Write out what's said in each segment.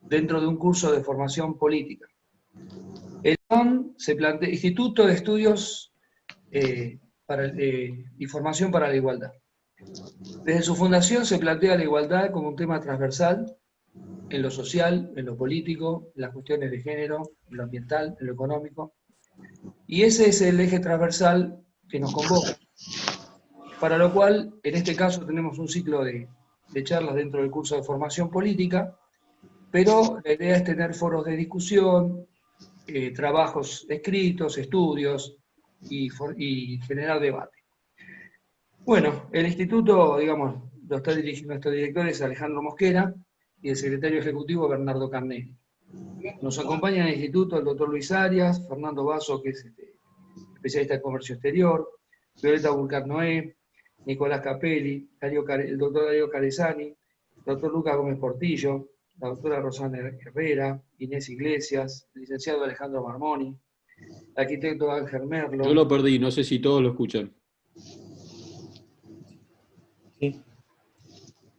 dentro de un curso de formación política. El ION se plantea Instituto de Estudios y Formación para la Igualdad. Desde su fundación se plantea la igualdad como un tema transversal en lo social, en lo político, en las cuestiones de género, en lo ambiental, en lo económico. Y ese es el eje transversal que nos convoca, para lo cual, en este caso, tenemos un ciclo de charlas dentro del curso de formación política, pero la idea es tener foros de discusión, trabajos escritos, estudios y generar debate. Bueno, el instituto, digamos, lo está dirigiendo nuestro director, es Alejandro Mosquera, y el secretario ejecutivo Bernardo Carnelli. Nos acompaña en el instituto el doctor Luis Arias, Fernando Basso, que es especialista en comercio exterior, Violeta Burcar Noé, Nicolás Capelli, el doctor Darío Carezani, el doctor Lucas Gómez Portillo, la doctora Rosana Herrera, Inés Iglesias, el licenciado Alejandro Marmoni, el arquitecto Ángel Merlo. Yo lo perdí, no sé si todos lo escuchan. Sí.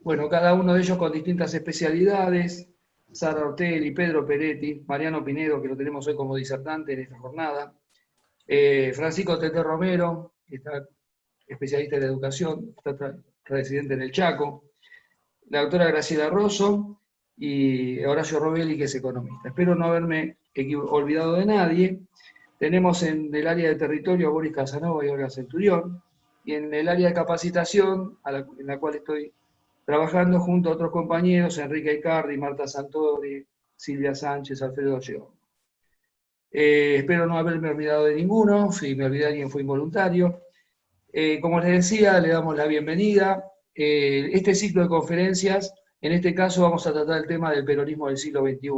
Bueno, cada uno de ellos con distintas especialidades, Sara Ortelli, Pedro Peretti, Mariano Pinedo, que lo tenemos hoy como disertante en esta jornada, Francisco Tete Romero, que está especialista en educación, está residente en el Chaco, la doctora Graciela Rosso y Horacio Robelli, que es economista. Espero no haberme olvidado de nadie. Tenemos en el área de territorio a Boris Casanova y Olga Centurión, y en el área de capacitación, en la cual estoy trabajando junto a otros compañeros, Enrique Icardi, Marta Santori, Silvia Sánchez, Alfredo Lleón. Espero no haberme olvidado de ninguno, si me olvidé de alguien fue involuntario. Como les decía, le damos la bienvenida. Este ciclo de conferencias, en este caso vamos a tratar el tema del peronismo del siglo XXI.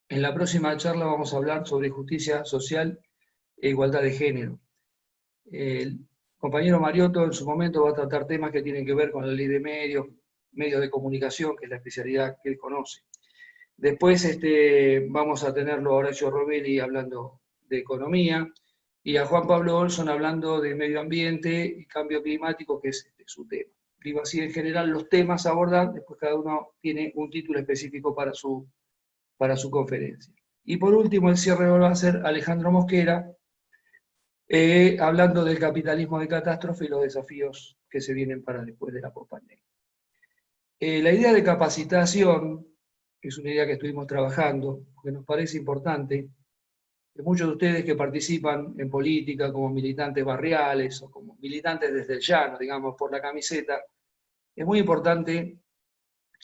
En la próxima charla vamos a hablar sobre justicia social e igualdad de género. El compañero Mariotto en su momento va a tratar temas que tienen que ver con la ley de medios de comunicación, que es la especialidad que él conoce. Después vamos a tenerlo a Horacio Robelli hablando de economía, y a Juan Pablo Olson hablando de medio ambiente y cambio climático, que es su tema. Digo así, en general, los temas a abordar, después cada uno tiene un título específico para su conferencia. Y por último, el cierre va a ser Alejandro Mosquera, hablando del capitalismo de catástrofe y los desafíos que se vienen para después de la pospandemia. La idea de capacitación, que es una idea que estuvimos trabajando, que nos parece importante, que muchos de ustedes que participan en política como militantes barriales o como militantes desde el llano, digamos, por la camiseta, es muy importante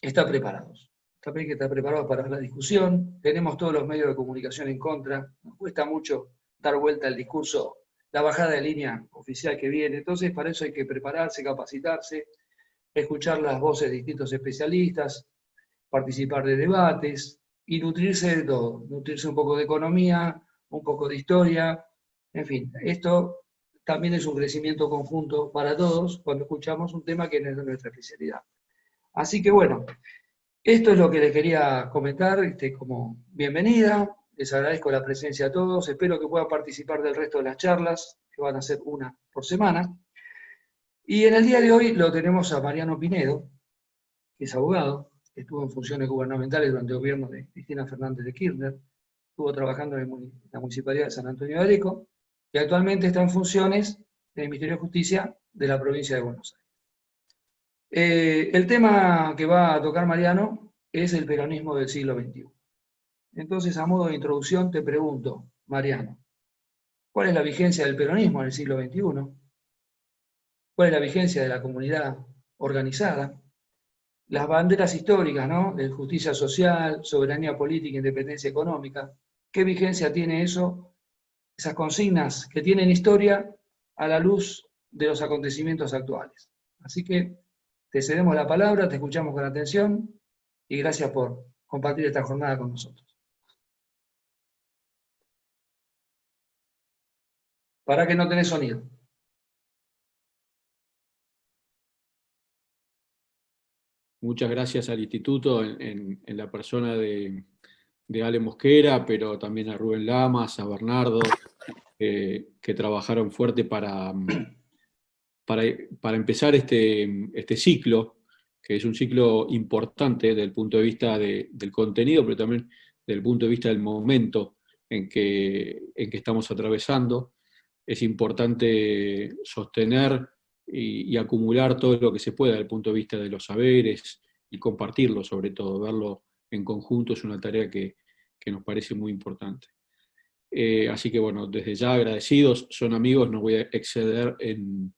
estar preparados. También hay que estar preparados para la discusión. Tenemos todos los medios de comunicación en contra. Nos cuesta mucho dar vuelta al discurso, la bajada de línea oficial que viene. Entonces, para eso hay que prepararse, capacitarse, escuchar las voces de distintos especialistas, participar de debates y nutrirse de todo. Nutrirse un poco de economía, un poco de historia, en fin. Esto también es un crecimiento conjunto para todos cuando escuchamos un tema que no es de nuestra especialidad. Así que bueno, esto es lo que les quería comentar como bienvenida. Les agradezco la presencia a todos. Espero que puedan participar del resto de las charlas, que van a ser una por semana. Y en el día de hoy lo tenemos a Mariano Pinedo, que es abogado, que estuvo en funciones gubernamentales durante el gobierno de Cristina Fernández de Kirchner, estuvo trabajando en la Municipalidad de San Antonio de Areco, y actualmente está en funciones del Ministerio de Justicia de la provincia de Buenos Aires. El tema que va a tocar Mariano es el peronismo del siglo XXI. Entonces, a modo de introducción, te pregunto, Mariano, ¿cuál es la vigencia del peronismo en el siglo XXI? ¿Cuál es la vigencia de la comunidad organizada? Las banderas históricas, ¿no? De justicia social, soberanía política, independencia económica. ¿Qué vigencia tiene eso? Esas consignas que tienen historia a la luz de los acontecimientos actuales. Así que te cedemos la palabra, te escuchamos con atención y gracias por compartir esta jornada con nosotros. ¿Para que no tenés sonido? Muchas gracias al instituto en la persona de Ale Mosquera, pero también a Rubén Lamas, a Bernardo, que trabajaron fuerte para empezar este ciclo, es un ciclo importante desde el punto de vista del contenido, pero también desde el punto de vista del momento en que estamos atravesando. Es importante sostener y acumular todo lo que se pueda desde el punto de vista de los saberes y compartirlo, sobre todo, verlo en conjunto es una tarea que nos parece muy importante. Así que bueno, desde ya agradecidos, son amigos, no voy a exceder en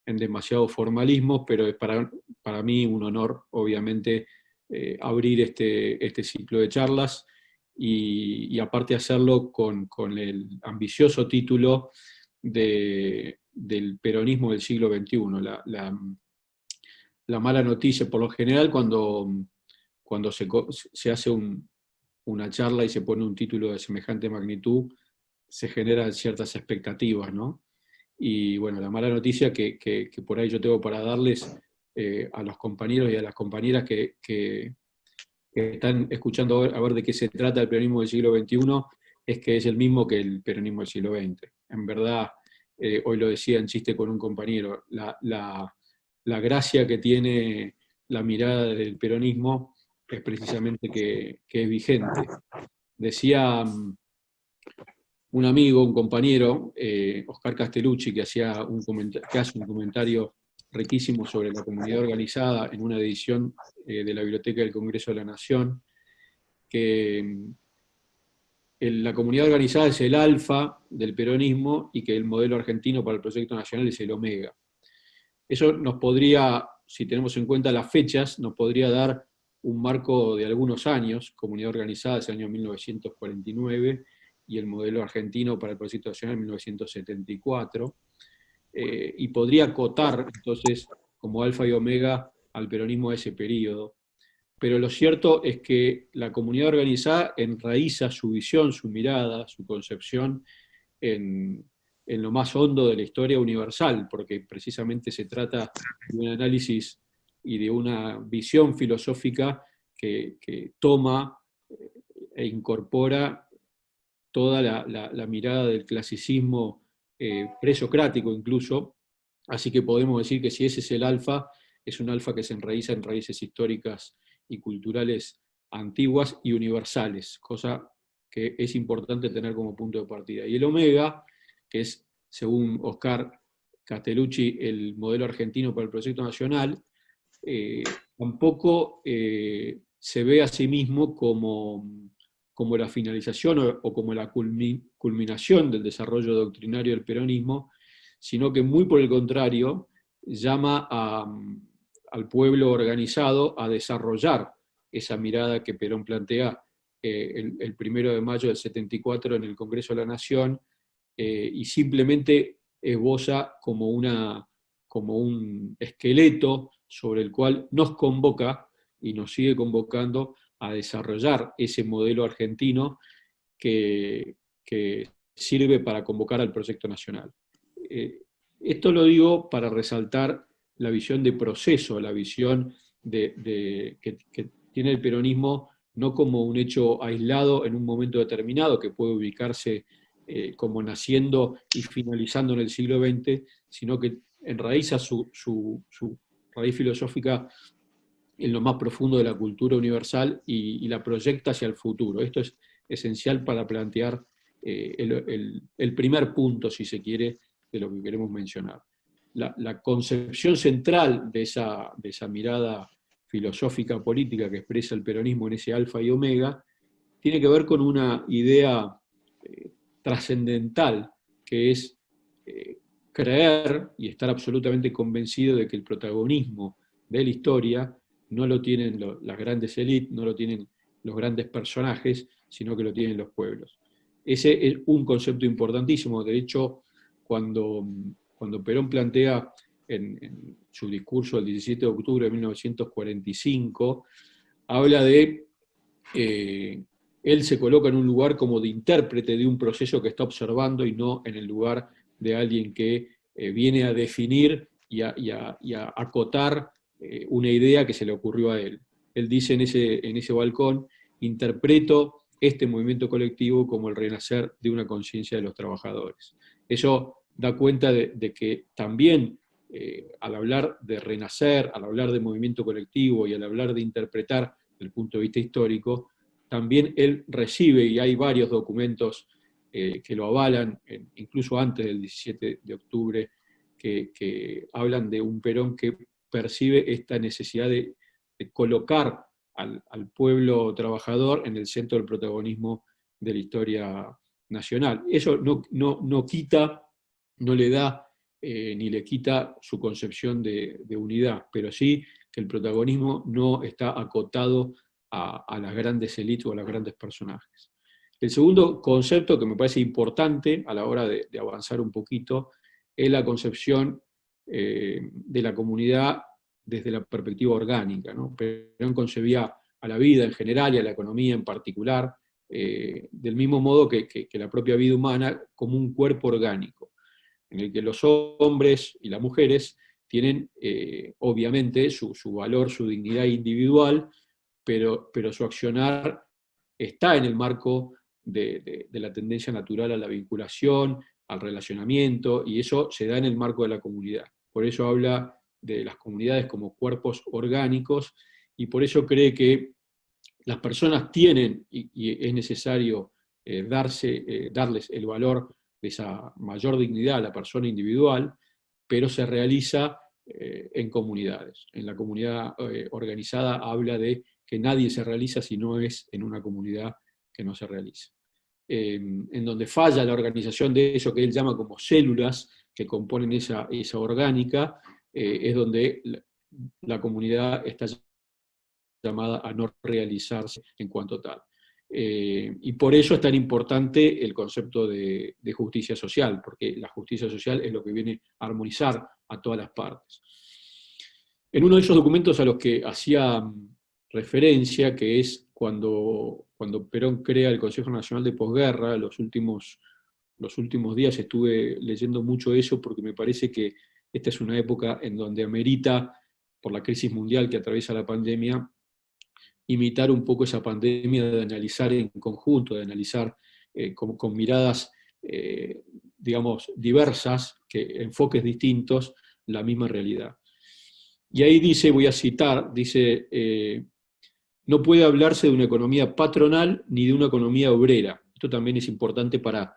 demasiados formalismos, pero es para mí un honor, obviamente, abrir este ciclo de charlas y aparte hacerlo con el ambicioso título del peronismo del siglo XXI. La mala noticia, por lo general, cuando se hace una charla y se pone un título de semejante magnitud, se generan ciertas expectativas, ¿no? Y bueno, la mala noticia que por ahí yo tengo para darles a los compañeros y a las compañeras que están escuchando a ver de qué se trata el peronismo del siglo XXI, es que es el mismo que el peronismo del siglo XX. En verdad, hoy lo decía en chiste con un compañero, la gracia que tiene la mirada del peronismo es precisamente que es vigente. Decía un amigo, un compañero, Oscar Castellucci, que hace un comentario riquísimo sobre la comunidad organizada en una edición de la Biblioteca del Congreso de la Nación, que la comunidad organizada es el alfa del peronismo y que el modelo argentino para el proyecto nacional es el omega. Eso nos podría, si tenemos en cuenta las fechas, nos podría dar un marco de algunos años. Comunidad organizada es el año 1949 y el modelo argentino para el proyecto nacional en 1974, y podría acotar entonces como alfa y omega al peronismo de ese periodo. Pero lo cierto es que la comunidad organizada enraiza su visión, su mirada, su concepción en lo más hondo de la historia universal, porque precisamente se trata de un análisis y de una visión filosófica que toma e incorpora toda la mirada del clasicismo presocrático incluso, así que podemos decir que si ese es el alfa, es un alfa que se enraiza en raíces históricas y culturales antiguas y universales, cosa que es importante tener como punto de partida. Y el omega, que es, según Oscar Castellucci, el modelo argentino para el proyecto nacional, tampoco se ve a sí mismo como la finalización o como la culminación del desarrollo doctrinario del peronismo, sino que muy por el contrario llama al pueblo organizado a desarrollar esa mirada que Perón plantea el 1 de mayo del 74 en el Congreso de la Nación, y simplemente esboza como un esqueleto sobre el cual nos convoca y nos sigue convocando a desarrollar ese modelo argentino que sirve para convocar al proyecto nacional. Esto lo digo para resaltar la visión de proceso, la visión que tiene el peronismo no como un hecho aislado en un momento determinado que puede ubicarse como naciendo y finalizando en el siglo XX, sino que enraiza su raíz filosófica en lo más profundo de la cultura universal y la proyecta hacia el futuro. Esto es esencial para plantear el primer punto, si se quiere, de lo que queremos mencionar. La concepción central de esa mirada filosófica política que expresa el peronismo en ese alfa y omega tiene que ver con una idea trascendental, que es creer y estar absolutamente convencido de que el protagonismo de la historia no lo tienen las grandes élites, no lo tienen los grandes personajes, sino que lo tienen los pueblos. Ese es un concepto importantísimo. De hecho, cuando Perón plantea en su discurso del 17 de octubre de 1945, habla de él se coloca en un lugar como de intérprete de un proceso que está observando y no en el lugar de alguien que viene a definir y a acotar una idea que se le ocurrió a él. Él dice en ese balcón: interpreto este movimiento colectivo como el renacer de una conciencia de los trabajadores. Eso da cuenta de que también al hablar de renacer, al hablar de movimiento colectivo y al hablar de interpretar desde el punto de vista histórico, también él recibe, y hay varios documentos que lo avalan, incluso antes del 17 de octubre, que hablan de un Perón que percibe esta necesidad de colocar al pueblo trabajador en el centro del protagonismo de la historia nacional. Eso no quita, no le da ni le quita su concepción de unidad, pero sí que el protagonismo no está acotado a las grandes élites o a los grandes personajes. El segundo concepto que me parece importante a la hora de avanzar un poquito es la concepción de la comunidad desde la perspectiva orgánica, ¿no? Perón concebía a la vida en general y a la economía en particular, del mismo modo que la propia vida humana, como un cuerpo orgánico, en el que los hombres y las mujeres tienen obviamente su valor, su dignidad individual, pero su accionar está en el marco de la tendencia natural a la vinculación, al relacionamiento, y eso se da en el marco de la comunidad. Por eso habla de las comunidades como cuerpos orgánicos, y por eso cree que las personas tienen, y es necesario darles el valor de esa mayor dignidad a la persona individual, pero se realiza en comunidades. En la comunidad organizada habla de que nadie se realiza si no es en una comunidad que no se realiza. En donde falla la organización de eso que él llama como células que componen esa orgánica, es donde la comunidad está llamada a no realizarse en cuanto tal. Y por eso es tan importante el concepto de justicia social, porque la justicia social es lo que viene a armonizar a todas las partes. En uno de esos documentos a los que hacía referencia, que es cuando Perón crea el Consejo Nacional de Posguerra, los últimos días estuve leyendo mucho eso porque me parece que esta es una época en donde amerita, por la crisis mundial que atraviesa la pandemia, imitar un poco esa pandemia, de analizar en conjunto, de analizar con miradas, digamos, diversas, enfoques distintos, la misma realidad. Y ahí dice, voy a citar, dice, no puede hablarse de una economía patronal ni de una economía obrera. Esto también es importante para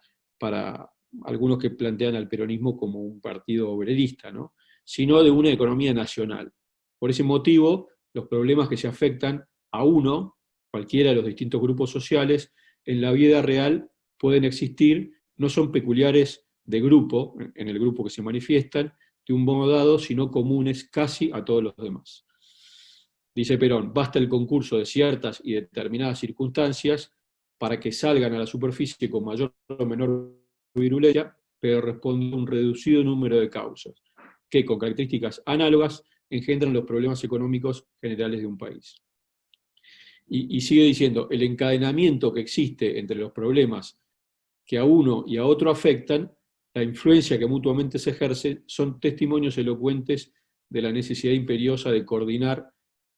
algunos que plantean al peronismo como un partido obrerista, ¿no? Sino de una economía nacional. Por ese motivo, los problemas que se afectan a uno, cualquiera de los distintos grupos sociales, en la vida real pueden existir, no son peculiares de grupo, en el grupo que se manifiestan, de un modo dado, sino comunes casi a todos los demás. Dice Perón, basta el concurso de ciertas y determinadas circunstancias para que salgan a la superficie con mayor o menor virulencia, pero responde a un reducido número de causas, que con características análogas engendran los problemas económicos generales de un país. Y sigue diciendo, el encadenamiento que existe entre los problemas que a uno y a otro afectan, la influencia que mutuamente se ejerce, son testimonios elocuentes de la necesidad imperiosa de coordinar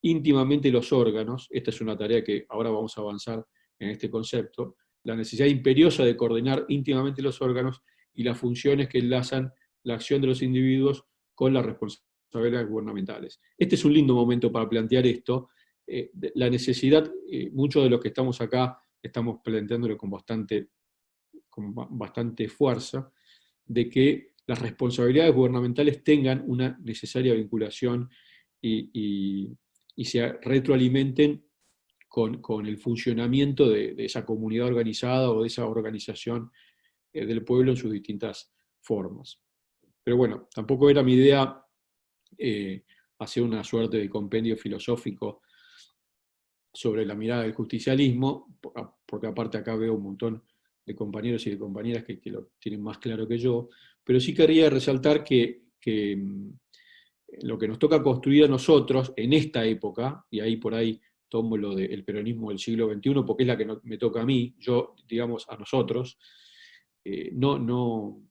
íntimamente los órganos. Esta es una tarea que ahora vamos a avanzar en este concepto, la necesidad imperiosa de coordinar íntimamente los órganos y las funciones que enlazan la acción de los individuos con las responsabilidades gubernamentales. Este es un lindo momento para plantear esto. La necesidad, muchos de los que estamos acá estamos planteándolo con bastante fuerza, de que las responsabilidades gubernamentales tengan una necesaria vinculación y se retroalimenten con el funcionamiento de esa comunidad organizada o de esa organización del pueblo en sus distintas formas. Pero bueno, tampoco era mi idea hacer una suerte de compendio filosófico sobre la mirada del justicialismo, porque aparte acá veo un montón de compañeros y de compañeras que lo tienen más claro que yo, pero sí quería resaltar que lo que nos toca construir a nosotros en esta época, y ahí por ahí tomo lo del peronismo del siglo XXI, porque es la que me toca a mí, yo, digamos, a nosotros, no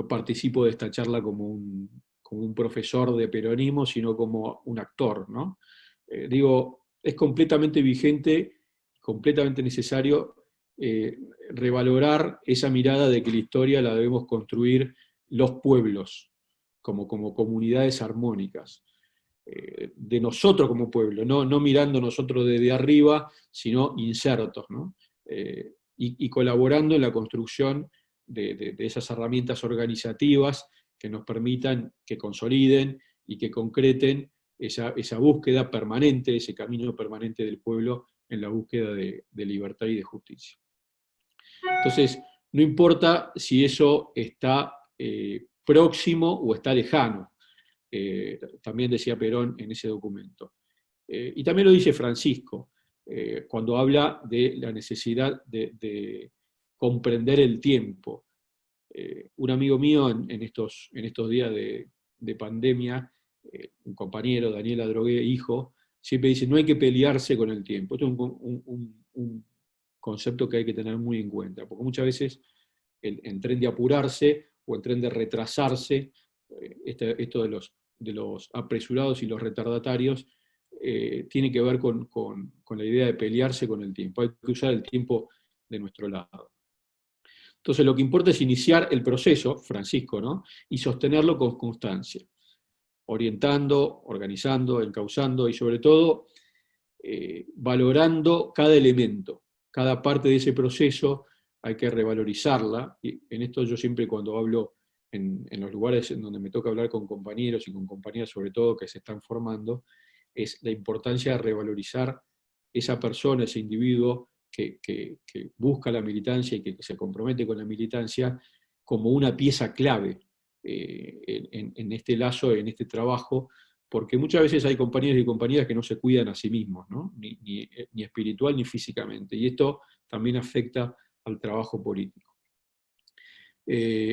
participo de esta charla como un profesor de peronismo, sino como un actor, ¿no? Digo, es completamente vigente, completamente necesario revalorar esa mirada de que la historia la debemos construir los pueblos, como comunidades armónicas, de nosotros como pueblo, no mirando nosotros desde arriba, sino insertos, ¿no? Y colaborando en la construcción de esas herramientas organizativas que nos permitan, que consoliden y que concreten esa búsqueda permanente, ese camino permanente del pueblo en la búsqueda de libertad y de justicia. Entonces, no importa si eso está próximo o está lejano, también decía Perón en ese documento. Y también lo dice Francisco, cuando habla de la necesidad de comprender el tiempo. Un amigo mío en estos días de pandemia, un compañero, Daniel Adrogué, hijo, siempre dice, no hay que pelearse con el tiempo. Esto es un concepto que hay que tener muy en cuenta, porque muchas veces el tren de apurarse o el tren de retrasarse, esto de los apresurados y los retardatarios, tiene que ver con la idea de pelearse con el tiempo. Hay que usar el tiempo de nuestro lado. Entonces lo que importa es iniciar el proceso, Francisco, ¿no? Y sostenerlo con constancia, orientando, organizando, encauzando y sobre todo valorando cada elemento, cada parte de ese proceso hay que revalorizarla. Y en esto yo siempre cuando hablo en los lugares en donde me toca hablar con compañeros y con compañeras sobre todo que se están formando, es la importancia de revalorizar esa persona, ese individuo que busca la militancia y que se compromete con la militancia como una pieza clave en este lazo, en este trabajo, porque muchas veces hay compañeros y compañeras que no se cuidan a sí mismos, ¿no? Ni espiritual ni físicamente, y esto también afecta al trabajo político.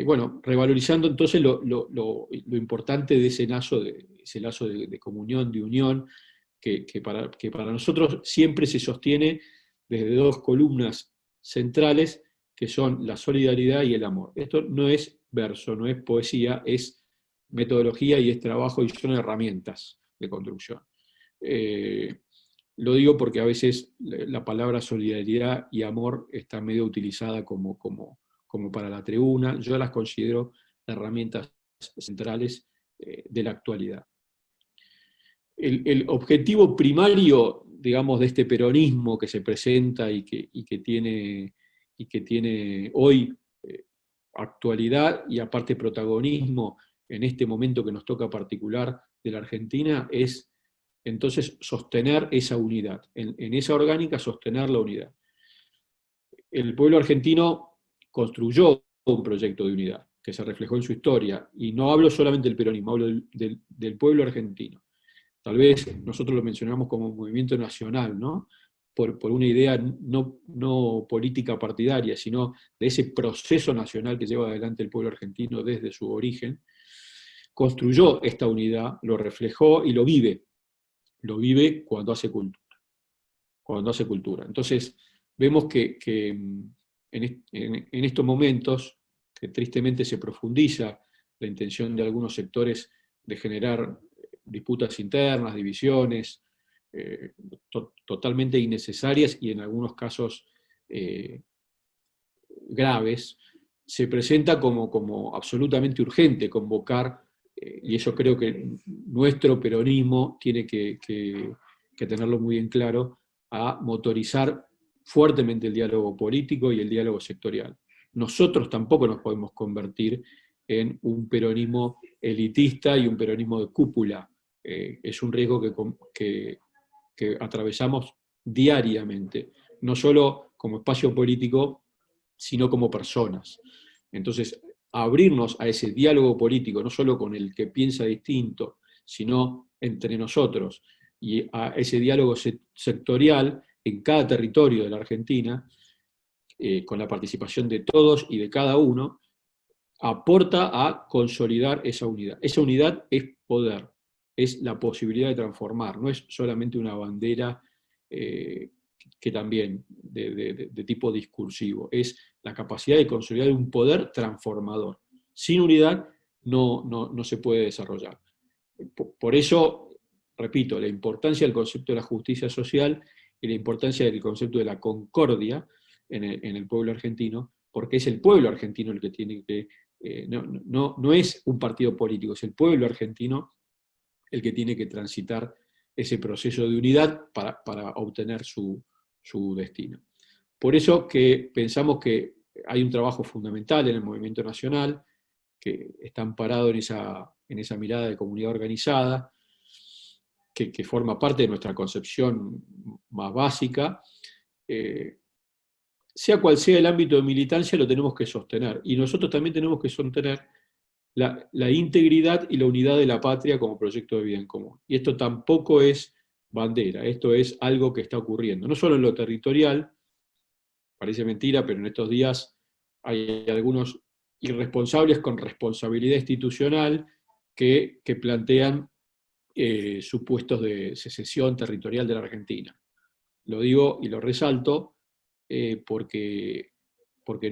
Bueno, revalorizando entonces lo importante de ese lazo de comunión, de unión, que para nosotros siempre se sostiene desde dos columnas centrales, que son la solidaridad y el amor. Esto no es verso, no es poesía, es metodología y es trabajo y son herramientas de construcción. Lo digo porque a veces la palabra solidaridad y amor está medio utilizada como para la tribuna. Yo las considero herramientas centrales de la actualidad. El objetivo primario, digamos, de este peronismo que se presenta y que tiene hoy actualidad y aparte protagonismo en este momento que nos toca particular de la Argentina, es entonces sostener esa unidad, en esa orgánica sostener la unidad. El pueblo argentino construyó un proyecto de unidad que se reflejó en su historia, y no hablo solamente del peronismo, hablo del pueblo argentino. Tal vez nosotros lo mencionamos como un movimiento nacional, ¿no? Por una idea no política partidaria, sino de ese proceso nacional que lleva adelante el pueblo argentino desde su origen. Construyó esta unidad, lo reflejó y lo vive cuando hace cultura. Entonces, vemos que en estos momentos, que tristemente se profundiza la intención de algunos sectores de generar disputas internas, divisiones, totalmente innecesarias y en algunos casos graves, se presenta como absolutamente urgente convocar, y eso creo que nuestro peronismo tiene que tenerlo muy en claro, a motorizar fuertemente el diálogo político y el diálogo sectorial. Nosotros tampoco nos podemos convertir en un peronismo elitista y un peronismo de cúpula. Es un riesgo que atravesamos diariamente, no solo como espacio político, sino como personas. Entonces, abrirnos a ese diálogo político, no solo con el que piensa distinto, sino entre nosotros, y a ese diálogo sectorial en cada territorio de la Argentina, con la participación de todos y de cada uno, aporta a consolidar esa unidad. Esa unidad es poder, es la posibilidad de transformar, no es solamente una bandera que también de tipo discursivo, es la capacidad de consolidar un poder transformador. Sin unidad no se puede desarrollar. Por eso, repito, la importancia del concepto de la justicia social y la importancia del concepto de la concordia en el pueblo argentino, porque es el pueblo argentino el que tiene que no es un partido político, es el pueblo argentino el que tiene que transitar ese proceso de unidad para obtener su destino. Por eso que pensamos que hay un trabajo fundamental en el movimiento nacional, que está amparado en esa mirada de comunidad organizada, que forma parte de nuestra concepción más básica. Sea cual sea el ámbito de militancia, lo tenemos que sostener. Y nosotros también tenemos que sostener la integridad y la unidad de la patria como proyecto de vida en común. Y esto tampoco es bandera, esto es algo que está ocurriendo. No solo en lo territorial, parece mentira, pero en estos días hay algunos irresponsables con responsabilidad institucional que plantean supuestos de secesión territorial de la Argentina. Lo digo y lo resalto porque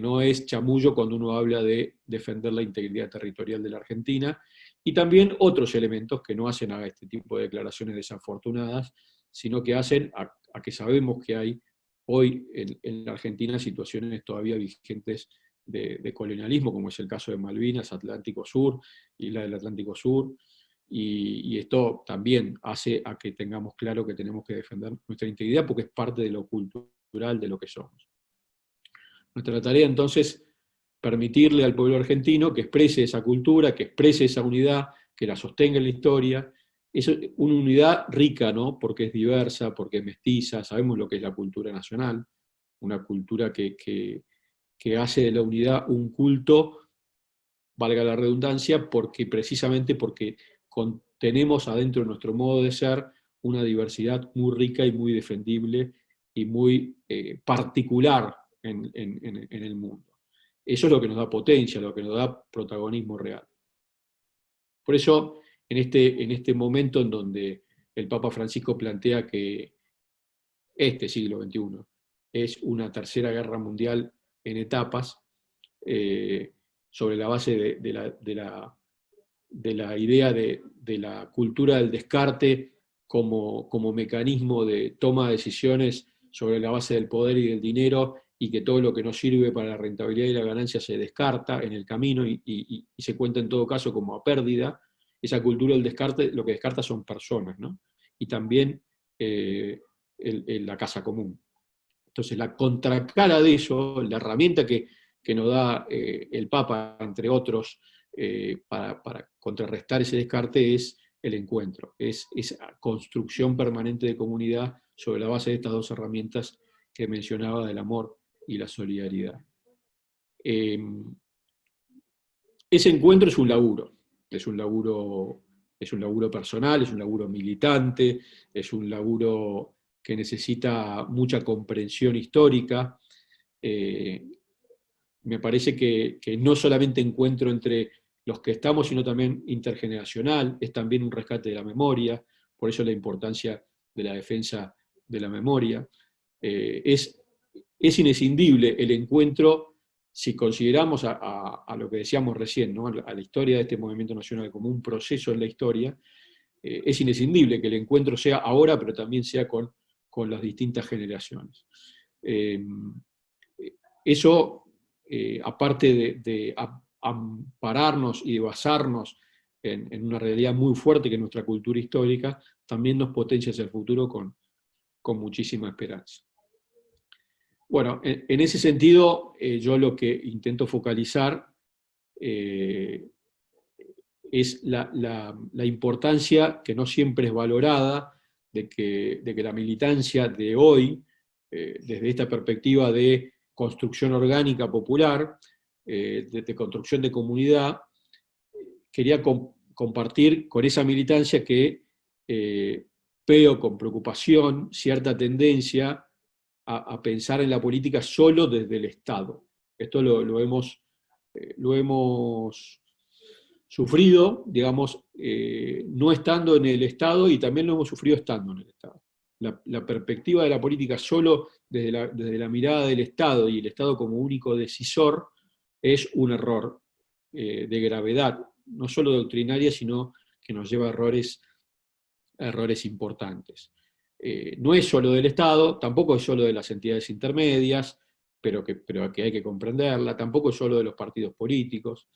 no es chamullo cuando uno habla de defender la integridad territorial de la Argentina, y también otros elementos que no hacen a este tipo de declaraciones desafortunadas, sino que hacen a que sabemos que hay hoy en la Argentina situaciones todavía vigentes de colonialismo, como es el caso de Malvinas, Atlántico Sur, Isla del Atlántico Sur, y esto también hace a que tengamos claro que tenemos que defender nuestra integridad porque es parte de lo cultural de lo que somos. Nuestra tarea entonces permitirle al pueblo argentino que exprese esa cultura, que exprese esa unidad, que la sostenga en la historia. Es una unidad rica, ¿no? Porque es diversa, porque es mestiza, sabemos lo que es la cultura nacional, una cultura que hace de la unidad un culto, valga la redundancia, precisamente porque contenemos adentro de nuestro modo de ser una diversidad muy rica y muy defendible y muy particular en el mundo. Eso es lo que nos da potencia, lo que nos da protagonismo real. Por eso, en este momento en donde el Papa Francisco plantea que este siglo XXI es una tercera guerra mundial en etapas, sobre la base de la idea de la cultura del descarte como mecanismo de toma de decisiones sobre la base del poder y del dinero, y que todo lo que no sirve para la rentabilidad y la ganancia se descarta en el camino y se cuenta en todo caso como a pérdida. Esa cultura del descarte lo que descarta son personas, ¿no? Y también la casa común. Entonces la contracara de eso, la herramienta que nos da el Papa, entre otros, para contrarrestar ese descarte es el encuentro, es esa construcción permanente de comunidad sobre la base de estas dos herramientas que mencionaba del amor y la solidaridad. Ese encuentro es un laburo personal, es un laburo militante, es un laburo que necesita mucha comprensión histórica. Me parece que no solamente encuentro entre los que estamos, sino también intergeneracional, es también un rescate de la memoria, por eso la importancia de la defensa de la memoria. Es inescindible el encuentro, si consideramos a lo que decíamos recién, ¿no? A la historia de este movimiento nacional como un proceso en la historia, es inescindible que el encuentro sea ahora, pero también sea con las distintas generaciones. Eso, aparte de ampararnos y de basarnos en una realidad muy fuerte que es nuestra cultura histórica, también nos potencia hacia el futuro con muchísima esperanza. Bueno, en ese sentido, yo lo que intento focalizar es la importancia, que no siempre es valorada, de que la militancia de hoy, desde esta perspectiva de construcción orgánica popular, de construcción de comunidad, quería compartir con esa militancia que veo con preocupación cierta tendencia a pensar en la política solo desde el Estado. Esto lo hemos sufrido, digamos, no estando en el Estado, y también lo hemos sufrido estando en el Estado. La perspectiva de la política solo desde la mirada del Estado y el Estado como único decisor es un error de gravedad, no solo doctrinaria, sino que nos lleva a errores importantes. No es solo del Estado, tampoco es solo de las entidades intermedias, pero que hay que comprenderla, tampoco es solo de los partidos políticos.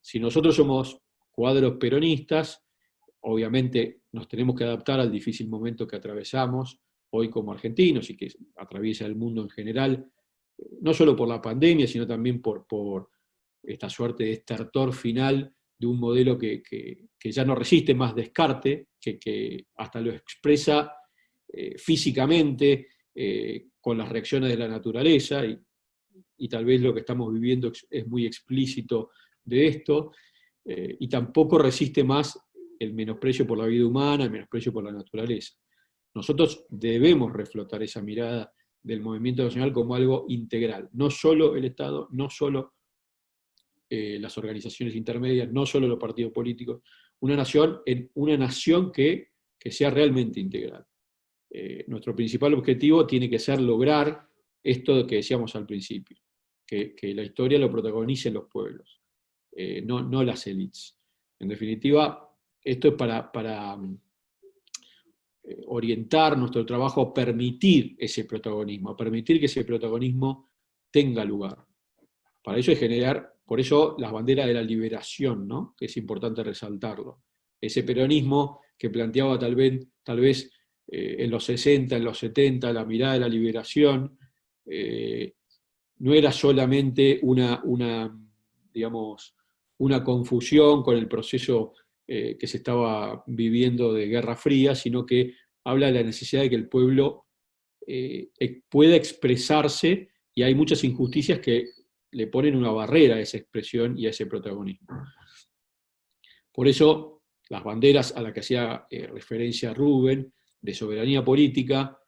si nosotros somos cuadros peronistas, obviamente nos tenemos que adaptar al difícil momento que atravesamos hoy como argentinos y que atraviesa el mundo en general, no solo por la pandemia, sino también por esta suerte de estertor final de un modelo que ya no resiste más descarte, que hasta lo expresa físicamente con las reacciones de la naturaleza, y tal vez lo que estamos viviendo es muy explícito de esto, y tampoco resiste más el menosprecio por la vida humana, el menosprecio por la naturaleza. Nosotros debemos reflotar esa mirada del movimiento nacional como algo integral, no solo el Estado, no solo las organizaciones intermedias, no solo los partidos políticos, una nación que sea realmente integral. Nuestro principal objetivo tiene que ser lograr esto que decíamos al principio, que la historia lo protagonicen los pueblos, no las élites. En definitiva, esto es para orientar nuestro trabajo a permitir ese protagonismo, a permitir que ese protagonismo tenga lugar. Para eso es generar, por eso las banderas de la liberación, ¿no? Que es importante resaltarlo. Ese peronismo que planteaba tal vez en los 60, en los 70, la mirada de la liberación, no era solamente digamos, una confusión con el proceso que se estaba viviendo de Guerra Fría, sino que habla de la necesidad de que el pueblo pueda expresarse, y hay muchas injusticias que le ponen una barrera a esa expresión y a ese protagonismo. Por eso, las banderas a las que hacía referencia Rubén, de soberanía política,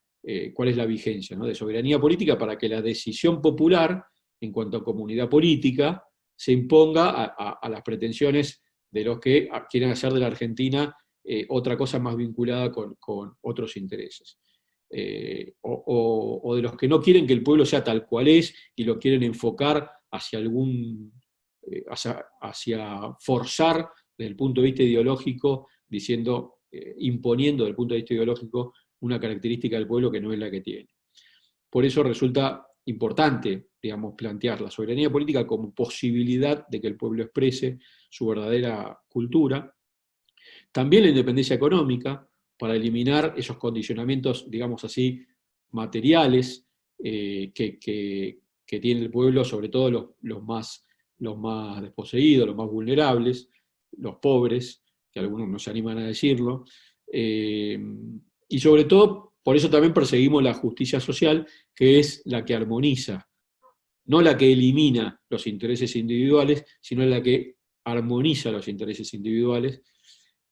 ¿cuál es la vigencia, ¿no? De soberanía política para que la decisión popular, en cuanto a comunidad política, se imponga a las pretensiones de los que quieren hacer de la Argentina otra cosa más vinculada con otros intereses. O de los que no quieren que el pueblo sea tal cual es y lo quieren enfocar hacia hacia forzar desde el punto de vista ideológico, imponiendo desde el punto de vista ideológico una característica del pueblo que no es la que tiene. Por eso resulta importante, digamos, plantear la soberanía política como posibilidad de que el pueblo exprese su verdadera cultura. También la independencia económica, para eliminar esos condicionamientos, digamos así, materiales que tiene el pueblo, sobre todo los más desposeídos, los más vulnerables, los pobres, que algunos no se animan a decirlo, y sobre todo, por eso también perseguimos la justicia social, que es la que armoniza, no la que elimina los intereses individuales, sino la que armoniza los intereses individuales,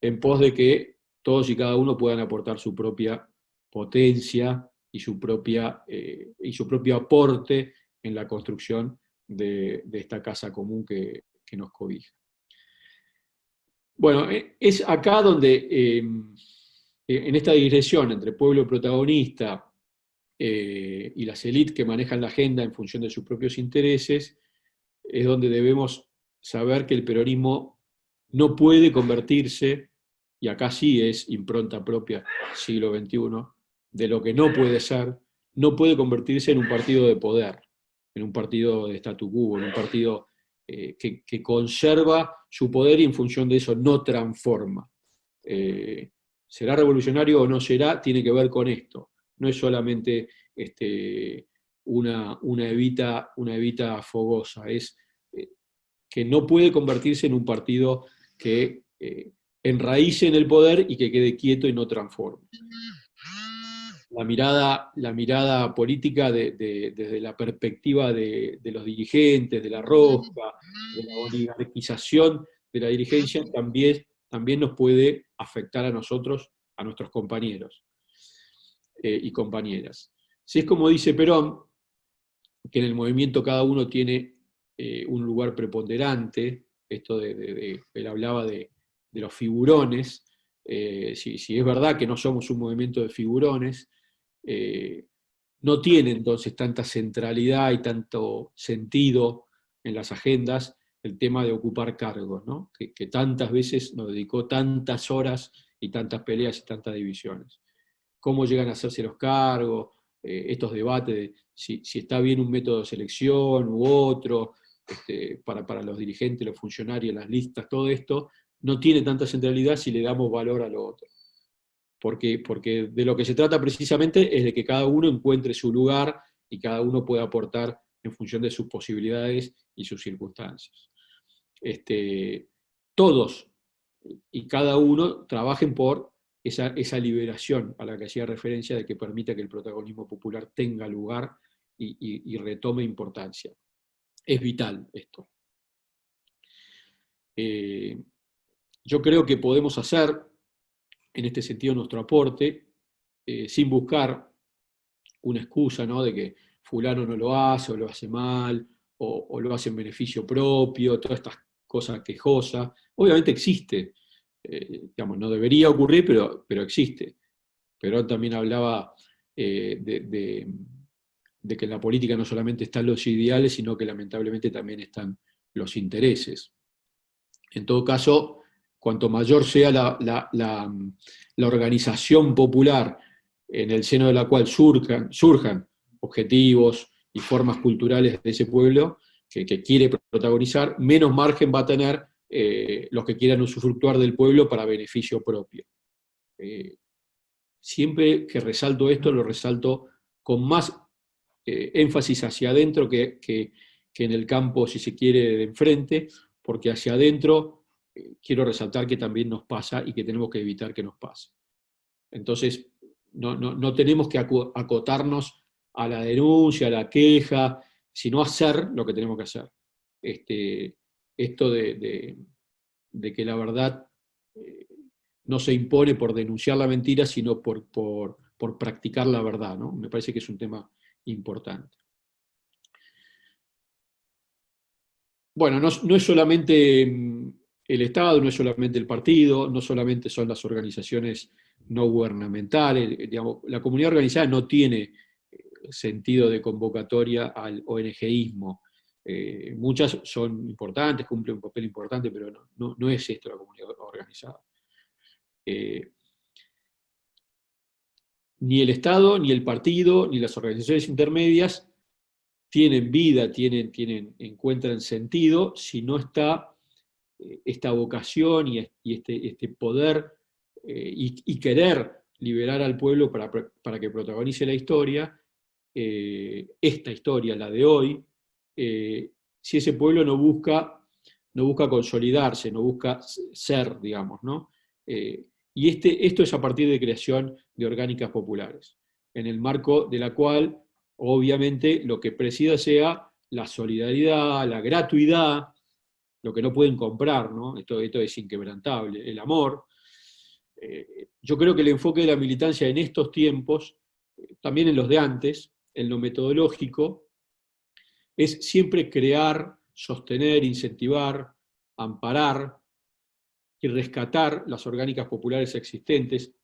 en pos de que todos y cada uno puedan aportar su propia potencia y su propio aporte en la construcción de esta casa común que nos cobija. Bueno, es acá donde, en esta digresión entre pueblo protagonista y las élites que manejan la agenda en función de sus propios intereses, es donde debemos saber que el peronismo no puede convertirse, y acá sí es impronta propia siglo XXI, de lo que no puede ser, no puede convertirse en un partido de poder, en un partido de statu quo, en un partido que conserva su poder y en función de eso no transforma. ¿Será revolucionario o no será? Tiene que ver con esto. No es solamente una evita fogosa, es que no puede convertirse en un partido que enraíce en el poder y que quede quieto y no transforme. La mirada política desde la perspectiva de los dirigentes, de la rosca, de la oligarquización de la dirigencia, también nos puede afectar a nosotros, a nuestros compañeros y compañeras. Si es como dice Perón, que en el movimiento cada uno tiene un lugar preponderante, esto él hablaba de los figurones, si es verdad que no somos un movimiento de figurones, no tiene entonces tanta centralidad y tanto sentido en las agendas el tema de ocupar cargos, ¿no? que tantas veces nos dedicó tantas horas y tantas peleas y tantas divisiones. ¿Cómo llegan a hacerse los cargos? Estos debates de si está bien un método de selección u otro, para los dirigentes, los funcionarios, las listas, todo esto, no tiene tanta centralidad si le damos valor a lo otro. Porque de lo que se trata precisamente es de que cada uno encuentre su lugar y cada uno pueda aportar en función de sus posibilidades y sus circunstancias. Todos y cada uno trabajen por esa liberación a la que hacía referencia, de que permita que el protagonismo popular tenga lugar y retome importancia. Es vital esto. Yo creo que podemos hacer, en este sentido, nuestro aporte, sin buscar una excusa, ¿no?, de que fulano no lo hace, o lo hace mal, o lo hace en beneficio propio, todas estas cosas quejosas. Obviamente existe, digamos, no debería ocurrir, pero existe. Perón también hablaba de que en la política no solamente están los ideales, sino que lamentablemente también están los intereses. En todo caso, cuanto mayor sea la organización popular en el seno de la cual surjan objetivos y formas culturales de ese pueblo que quiere protagonizar, menos margen va a tener los que quieran usufructuar del pueblo para beneficio propio. Siempre que resalto esto, lo resalto con más énfasis hacia adentro que en el campo, si se quiere, de enfrente, porque hacia adentro quiero resaltar que también nos pasa y que tenemos que evitar que nos pase. Entonces, no tenemos que acotarnos a la denuncia, a la queja, sino hacer lo que tenemos que hacer. Esto de que la verdad no se impone por denunciar la mentira, sino por practicar la verdad, ¿no? Me parece que es un tema importante. Bueno, no es solamente el Estado, no es solamente el partido, no solamente son las organizaciones no gubernamentales, digamos, la comunidad organizada no tiene sentido de convocatoria al ONGismo. Muchas son importantes, cumplen un papel importante, pero no es esto la comunidad organizada. Ni el Estado, ni el partido, ni las organizaciones intermedias tienen vida, encuentran sentido si no está esta vocación y este poder y querer liberar al pueblo para que protagonice la historia, esta historia, la de hoy, si ese pueblo no busca consolidarse, no busca ser, digamos, ¿no? Y esto es a partir de creación de orgánicas populares, en el marco de la cual, obviamente, lo que presida sea la solidaridad, la gratuidad, lo que no pueden comprar, ¿no? Esto es inquebrantable, el amor. Yo creo que el enfoque de la militancia en estos tiempos, también en los de antes, en lo metodológico, es siempre crear, sostener, incentivar, amparar y rescatar las orgánicas populares existentes,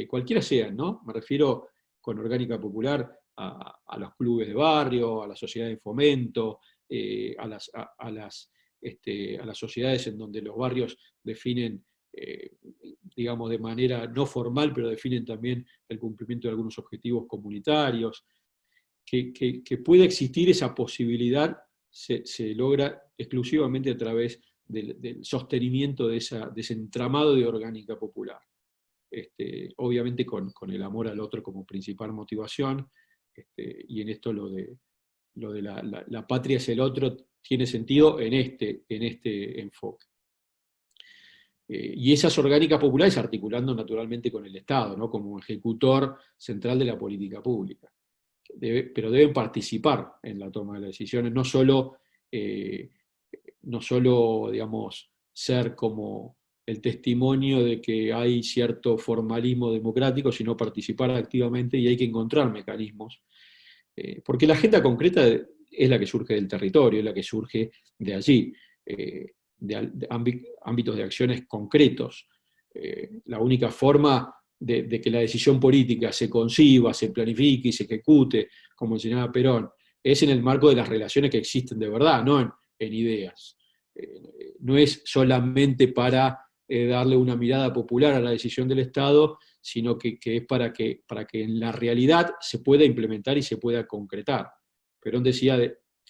cualquiera sean, ¿no? Me refiero con orgánica popular a los clubes de barrio, a la sociedad de fomento, a las sociedades en donde los barrios definen, digamos, de manera no formal, pero definen también el cumplimiento de algunos objetivos comunitarios. Que pueda existir esa posibilidad se logra exclusivamente a través del sostenimiento de ese entramado de orgánica popular. Obviamente con el amor al otro como principal motivación, y en esto lo de la patria es el otro tiene sentido en este enfoque. Y esas orgánicas populares articulando naturalmente con el Estado, ¿no?, como ejecutor central de la política pública. Pero deben participar en la toma de las decisiones, no solo, digamos, ser como el testimonio de que hay cierto formalismo democrático, sino participar activamente, y hay que encontrar mecanismos. Porque la agenda concreta es la que surge del territorio, es la que surge de allí, de ámbitos de acciones concretos. La única forma de que la decisión política se conciba, se planifique y se ejecute, como enseñaba Perón, es en el marco de las relaciones que existen de verdad, no en ideas. No es solamente para darle una mirada popular a la decisión del Estado, sino que es para que en la realidad se pueda implementar y se pueda concretar. Perón decía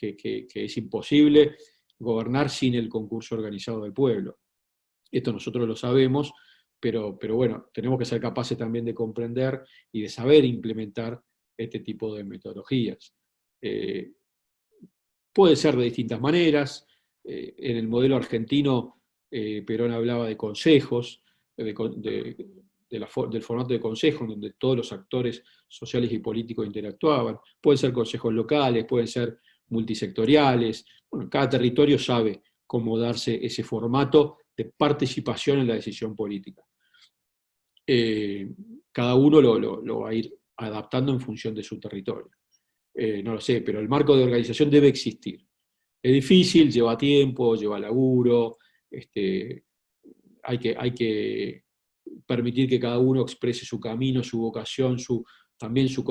que es imposible gobernar sin el concurso organizado del pueblo. Esto nosotros lo sabemos, pero bueno, tenemos que ser capaces también de comprender y de saber implementar este tipo de metodologías. Puede ser de distintas maneras. En el modelo argentino, Perón hablaba de consejos, del formato de consejo, donde todos los actores sociales y políticos interactuaban. Pueden ser consejos locales, pueden ser multisectoriales. Bueno, cada territorio sabe cómo darse ese formato de participación en la decisión política. Cada uno lo va a ir adaptando en función de su territorio. No lo sé, pero el marco de organización debe existir. Es difícil, lleva tiempo, lleva laburo, hay que permitir que cada uno exprese su camino, su vocación, también su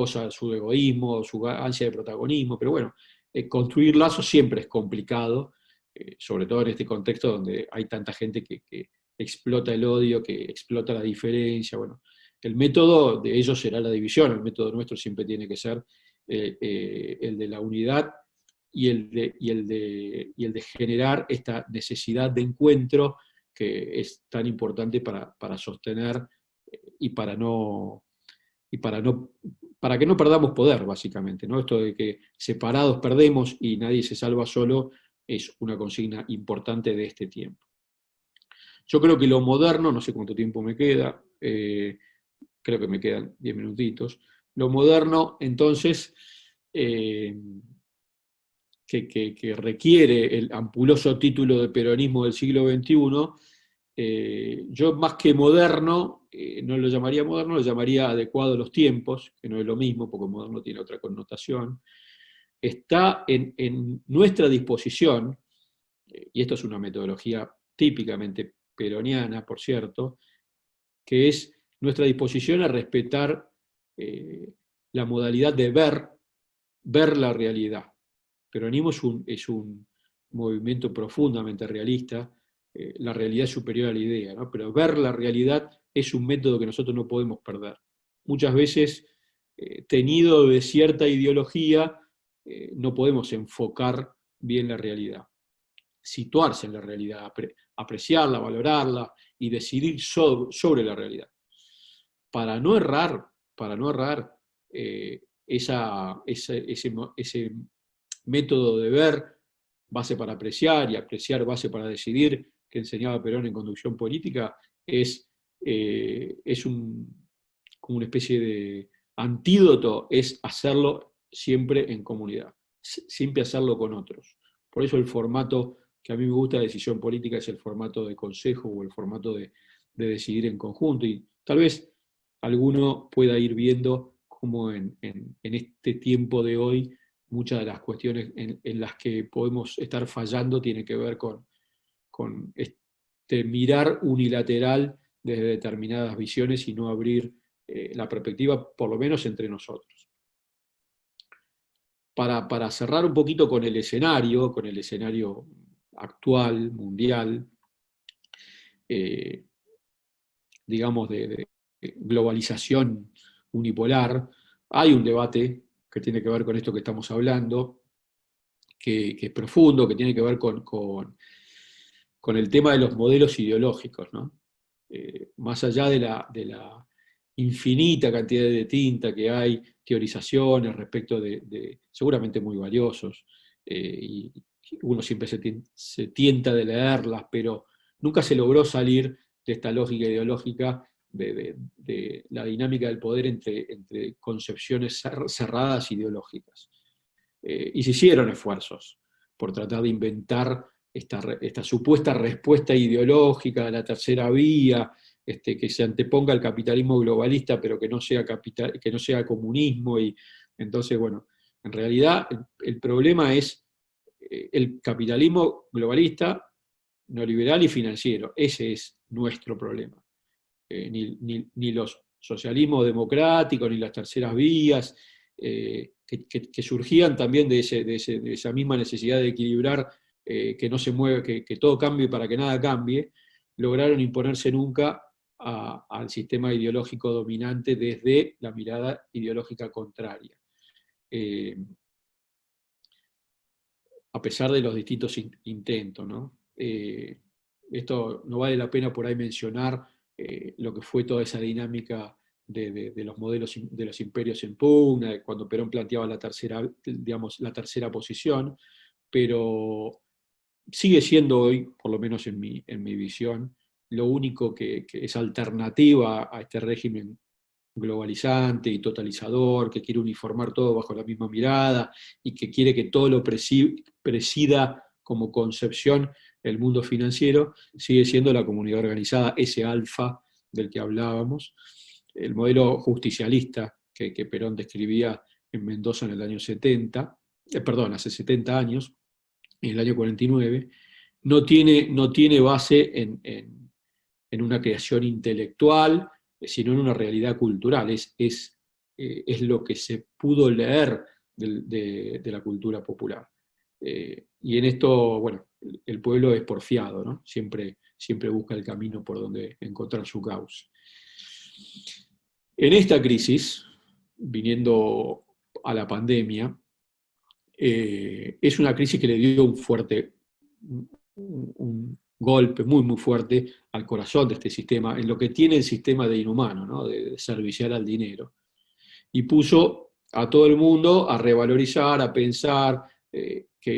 egoísmo, su ansia de protagonismo, pero bueno, construir lazos siempre es complicado, sobre todo en este contexto donde hay tanta gente que explota el odio, que explota la diferencia. Bueno, el método de ellos será la división, el método nuestro siempre tiene que ser el de la unidad y el de generar esta necesidad de encuentro que es tan importante para sostener y para que no perdamos poder, básicamente, ¿no? Esto de que separados perdemos y nadie se salva solo es una consigna importante de este tiempo. Yo creo que lo moderno, no sé cuánto tiempo me queda, creo que me quedan 10 minutitos, lo moderno, entonces, que requiere el ampuloso título de peronismo del siglo XXI, yo más que moderno, no lo llamaría moderno, lo llamaría adecuado a los tiempos, que no es lo mismo, porque moderno tiene otra connotación, está en nuestra disposición, y esto es una metodología típicamente peroniana, por cierto, que es nuestra disposición a respetar la modalidad de ver la realidad. El peronismo es un movimiento profundamente realista, la realidad es superior a la idea, ¿no? Pero ver la realidad es un método que nosotros no podemos perder. Muchas veces, tenido de cierta ideología, no podemos enfocar bien la realidad. Situarse en la realidad, apreciarla, valorarla y decidir sobre la realidad. Para no errar, ese método de ver, base para apreciar y apreciar base para decidir, que enseñaba Perón en Conducción Política, es como una especie de antídoto, es hacerlo siempre en comunidad, siempre hacerlo con otros. Por eso el formato que a mí me gusta de decisión política es el formato de consejo o el formato de decidir en conjunto, y tal vez alguno pueda ir viendo cómo en este tiempo de hoy muchas de las cuestiones en las que podemos estar fallando tienen que ver con este mirar unilateral desde determinadas visiones y no abrir la perspectiva, por lo menos entre nosotros. Para cerrar un poquito con el escenario actual, mundial, digamos, de globalización unipolar, hay un debate que tiene que ver con esto que estamos hablando, que es profundo, que tiene que ver con el tema de los modelos ideológicos, ¿no? Más allá de la infinita cantidad de tinta que hay, teorizaciones respecto seguramente muy valiosos, y uno siempre se tienta de leerlas, pero nunca se logró salir de esta lógica ideológica de la dinámica del poder entre concepciones cerradas ideológicas. Y se hicieron esfuerzos por tratar de inventar esta supuesta respuesta ideológica de la tercera vía, que se anteponga al capitalismo globalista, pero que no sea comunismo. Y entonces, bueno, en realidad el problema es el capitalismo globalista, neoliberal y financiero. Ese es nuestro problema. Ni los socialismos democráticos, ni las terceras vías, que surgían también de esa misma necesidad de equilibrar, que no se mueve, que todo cambie para que nada cambie, lograron imponerse nunca al sistema ideológico dominante desde la mirada ideológica contraria. a pesar de los distintos intentos, ¿no? Esto no vale la pena por ahí mencionar lo que fue toda esa dinámica de los modelos de los imperios en pugna, cuando Perón planteaba la tercera, digamos, la tercera posición, pero sigue siendo hoy, por lo menos en mi visión, lo único que es alternativa a este régimen globalizante y totalizador, que quiere uniformar todo bajo la misma mirada y que quiere que todo lo presida como concepción el mundo financiero, sigue siendo la comunidad organizada, ese alfa del que hablábamos, el modelo justicialista que Perón describía en Mendoza en el año 70, perdón, hace 70 años, en el año 49, no tiene base en una creación intelectual, sino en una realidad cultural. Es lo que se pudo leer de la cultura popular. Y en esto, bueno, el pueblo es porfiado, ¿no? Siempre busca el camino por donde encontrar su causa. En esta crisis, viniendo a la pandemia, es una crisis que le dio un golpe muy, muy fuerte al corazón de este sistema, en lo que tiene el sistema de inhumano, ¿no? De serviciar al dinero. Y puso a todo el mundo a revalorizar, a pensar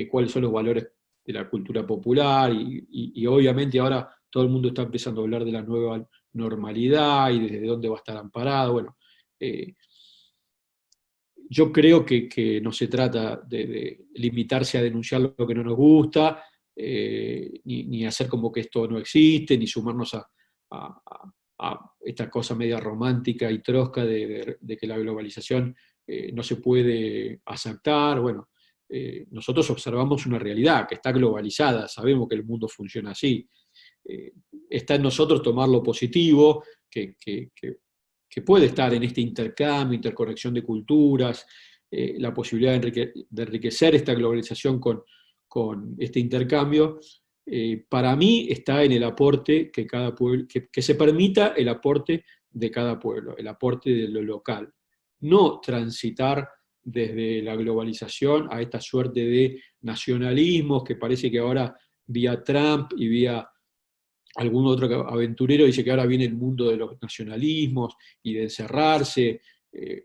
cuáles son los valores de la cultura popular, y obviamente ahora todo el mundo está empezando a hablar de la nueva normalidad y desde dónde va a estar amparado. Bueno, yo creo que no se trata de limitarse a denunciar lo que no nos gusta, ni hacer como que esto no existe, ni sumarnos a esta cosa media romántica y trosca de que la globalización no se puede aceptar. Bueno, nosotros observamos una realidad que está globalizada, sabemos que el mundo funciona así. Está en nosotros tomar lo positivo, que puede estar en este intercambio, interconexión de culturas, la posibilidad de enriquecer esta globalización con este intercambio. Para mí está en el aporte que cada pueblo, que se permita el aporte de cada pueblo, el aporte de lo local. No transitar desde la globalización a esta suerte de nacionalismos que parece que ahora vía Trump y vía algún otro aventurero dice que ahora viene el mundo de los nacionalismos y de encerrarse.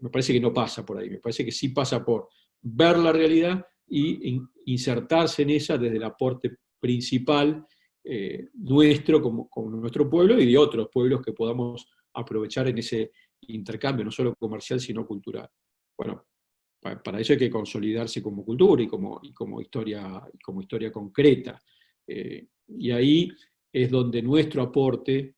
Me parece que no pasa por ahí, me parece que sí pasa por ver la realidad y insertarse en ella desde el aporte principal nuestro como nuestro pueblo y de otros pueblos que podamos aprovechar en ese intercambio, no solo comercial, sino cultural. Bueno, para eso hay que consolidarse como cultura y como historia concreta. Y ahí es donde nuestro aporte,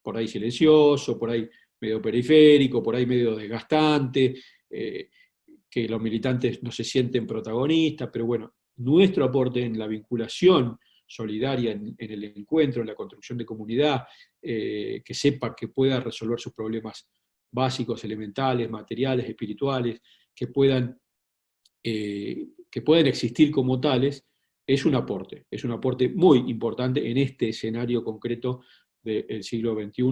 por ahí silencioso, por ahí medio periférico, por ahí medio desgastante, que los militantes no se sienten protagonistas, pero bueno, nuestro aporte en la vinculación solidaria, en el encuentro, en la construcción de comunidad, que sepa que pueda resolver sus problemas básicos, elementales, materiales, espirituales, que puedan existir como tales, es un aporte muy importante en este escenario concreto del siglo XXI,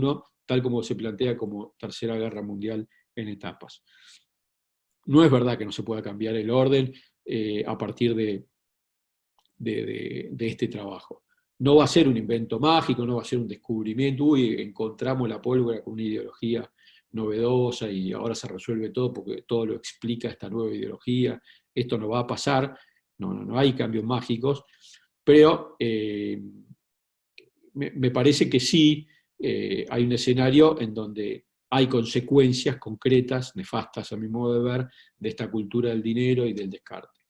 tal como se plantea como Tercera Guerra Mundial en etapas. No es verdad que no se pueda cambiar el orden a partir de este trabajo. No va a ser un invento mágico, no va a ser un descubrimiento, uy, encontramos la pólvora con una ideología novedosa y ahora se resuelve todo porque todo lo explica esta nueva ideología. Esto no va a pasar, no hay cambios mágicos, pero me parece que sí hay un escenario en donde hay consecuencias concretas, nefastas a mi modo de ver, de esta cultura del dinero y del descarte.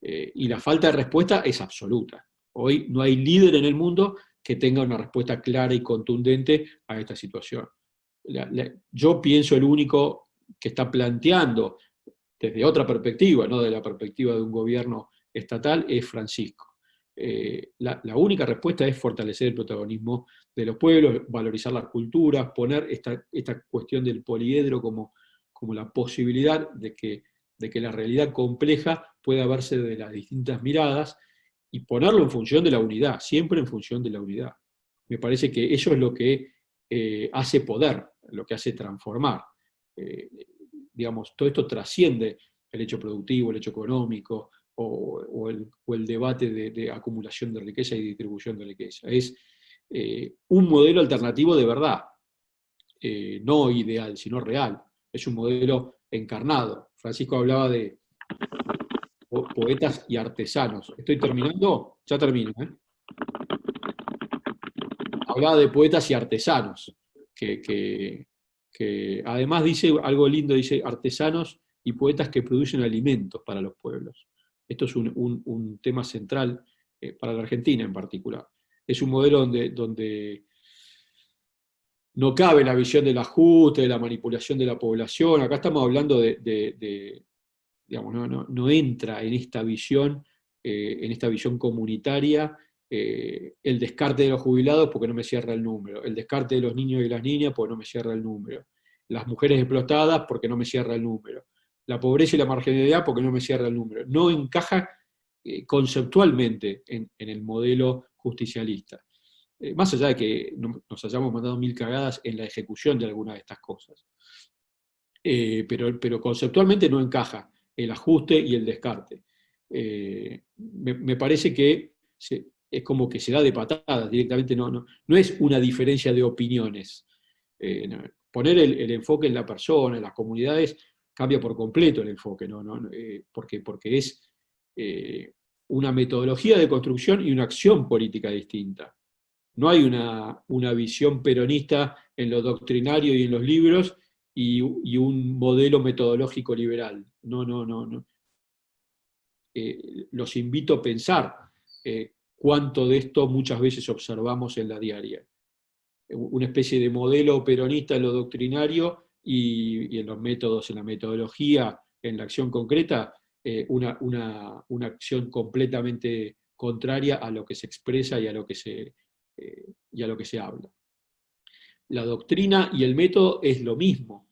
Y la falta de respuesta es absoluta. Hoy no hay líder en el mundo que tenga una respuesta clara y contundente a esta situación. Yo pienso el único que está planteando desde otra perspectiva, no de la perspectiva de un gobierno estatal, es Francisco. La única respuesta es fortalecer el protagonismo de los pueblos, valorizar las culturas, poner esta cuestión del poliedro como la posibilidad de que la realidad compleja pueda verse de las distintas miradas y ponerlo en función de la unidad, siempre en función de la unidad. Me parece que eso es lo que hace poder, lo que hace transformar. Digamos, todo esto trasciende el hecho productivo, el hecho económico o el debate de acumulación de riqueza y distribución de riqueza. Es un modelo alternativo de verdad, no ideal, sino real. Es un modelo encarnado. Francisco hablaba de poetas y artesanos. ¿Estoy terminando? Ya termino. Hablaba de poetas y artesanos, que además dice algo lindo, dice artesanos y poetas que producen alimentos para los pueblos. Esto es un tema central para la Argentina en particular. Es un modelo donde no cabe la visión del ajuste, de la manipulación de la población. Acá estamos hablando digamos, no entra en esta visión comunitaria, el descarte de los jubilados porque no me cierra el número, el descarte de los niños y las niñas porque no me cierra el número, las mujeres explotadas porque no me cierra el número, la pobreza y la marginalidad porque no me cierra el número. No encaja conceptualmente en el modelo justicialista. Más allá de que nos hayamos mandado 1000 cagadas en la ejecución de algunas de estas cosas. Pero conceptualmente no encaja el ajuste y el descarte. Me parece que es como que se da de patadas directamente, no es una diferencia de opiniones. Poner el enfoque en la persona, en las comunidades, cambia por completo el enfoque, porque es una metodología de construcción y una acción política distinta. No hay una visión peronista en lo doctrinario y en los libros y un modelo metodológico liberal. No. Los invito a pensar cuánto de esto muchas veces observamos en la diaria. Una especie de modelo peronista en lo doctrinario y en los métodos, en la metodología, en la acción concreta, una acción completamente contraria a lo que se expresa y a lo que se habla. La doctrina y el método es lo mismo.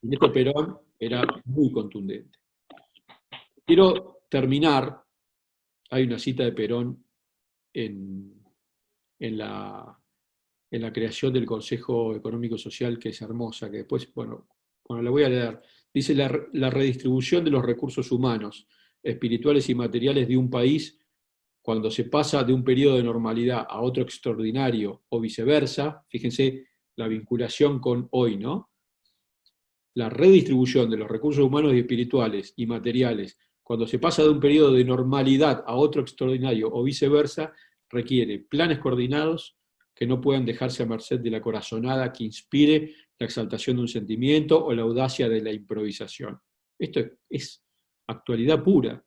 En esto Perón era muy contundente. Quiero terminar, hay una cita de Perón en la creación del Consejo Económico Social que es hermosa, que después, bueno, la voy a leer. Dice, la redistribución de los recursos humanos, espirituales y materiales de un país cuando se pasa de un periodo de normalidad a otro extraordinario o viceversa, fíjense la vinculación con hoy, ¿no? La redistribución de los recursos humanos y espirituales y materiales, cuando se pasa de un periodo de normalidad a otro extraordinario o viceversa, requiere planes coordinados que no puedan dejarse a merced de la corazonada que inspire la exaltación de un sentimiento o la audacia de la improvisación. Esto es actualidad pura.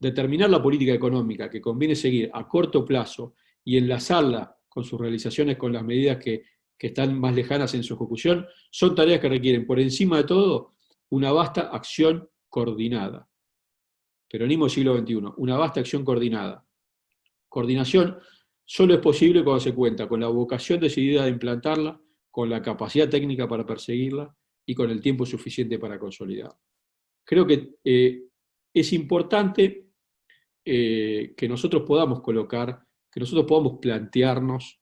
Determinar la política económica que conviene seguir a corto plazo y enlazarla con sus realizaciones con las medidas que están más lejanas en su ejecución, son tareas que requieren, por encima de todo, una vasta acción coordinada. Peronismo siglo XXI, una vasta acción coordinada. Coordinación solo es posible cuando se cuenta con la vocación decidida de implantarla, con la capacidad técnica para perseguirla y con el tiempo suficiente para consolidarla. Creo que es importante que nosotros podamos colocar, que nosotros podamos plantearnos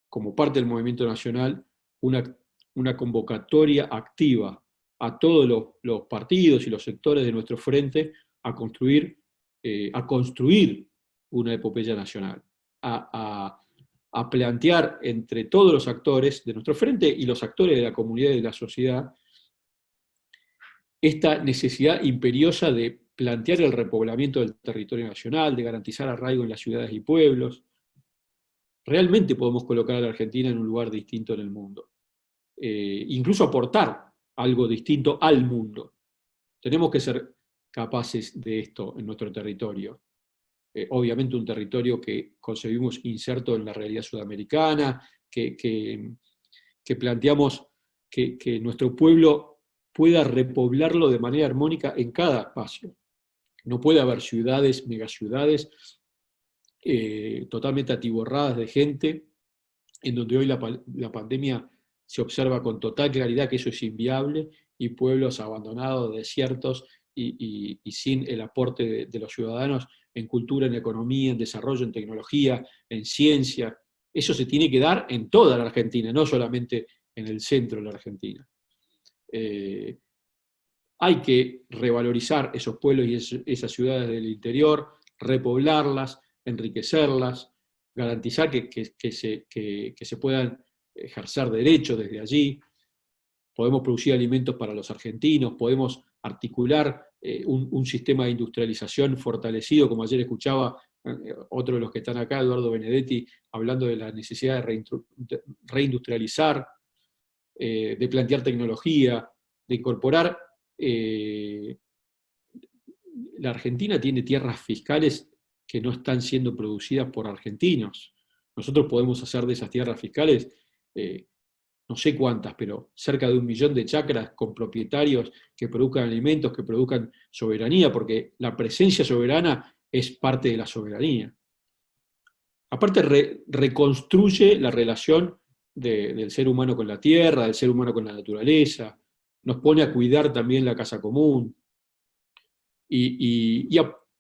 como parte del movimiento nacional una convocatoria activa a todos los partidos y los sectores de nuestro frente a construir una epopeya nacional, a plantear entre todos los actores de nuestro frente y los actores de la comunidad y de la sociedad esta necesidad imperiosa de plantear el repoblamiento del territorio nacional, de garantizar arraigo en las ciudades y pueblos. Realmente podemos colocar a la Argentina en un lugar distinto en el mundo. Incluso aportar algo distinto al mundo. Tenemos que ser capaces de esto en nuestro territorio. Obviamente un territorio que concebimos inserto en la realidad sudamericana, que planteamos que nuestro pueblo pueda repoblarlo de manera armónica en cada espacio. No puede haber ciudades, megaciudades, totalmente atiborradas de gente, en donde hoy la pandemia se observa con total claridad que eso es inviable, y pueblos abandonados, desiertos, y sin el aporte de los ciudadanos en cultura, en economía, en desarrollo, en tecnología, en ciencia. Eso se tiene que dar en toda la Argentina, no solamente en el centro de la Argentina. hay que revalorizar esos pueblos y esas ciudades del interior, repoblarlas, enriquecerlas, garantizar que se puedan ejercer derechos desde allí. Podemos producir alimentos para los argentinos, podemos articular un sistema de industrialización fortalecido, como ayer escuchaba otro de los que están acá, Eduardo Benedetti, hablando de la necesidad de reindustrializar, de plantear tecnología, de incorporar. La Argentina tiene tierras fiscales que no están siendo producidas por argentinos. Nosotros podemos hacer de esas tierras fiscales, no sé cuántas, pero cerca de 1 millón de chacras con propietarios que produzcan alimentos, que produzcan soberanía, porque la presencia soberana es parte de la soberanía. Aparte, reconstruye la relación del ser humano con la tierra, del ser humano con la naturaleza, nos pone a cuidar también la casa común, y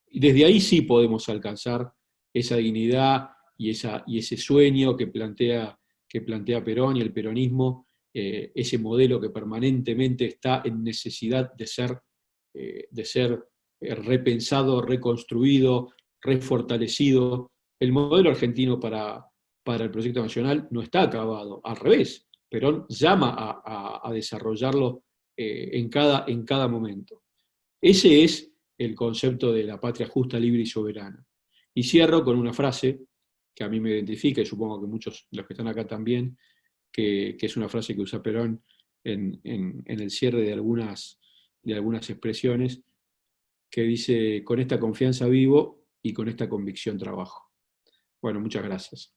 desde ahí sí podemos alcanzar esa dignidad y ese sueño que plantea Perón y el peronismo, ese modelo que permanentemente está en necesidad de ser repensado, reconstruido, refortalecido. El modelo argentino para el proyecto nacional no está acabado, al revés. Perón llama a desarrollarlo en cada momento. Ese es el concepto de la patria justa, libre y soberana. Y cierro con una frase que a mí me identifica, y supongo que muchos de los que están acá también, que es una frase que usa Perón en el cierre de algunas expresiones, que dice: con esta confianza vivo y con esta convicción trabajo. Bueno, muchas gracias.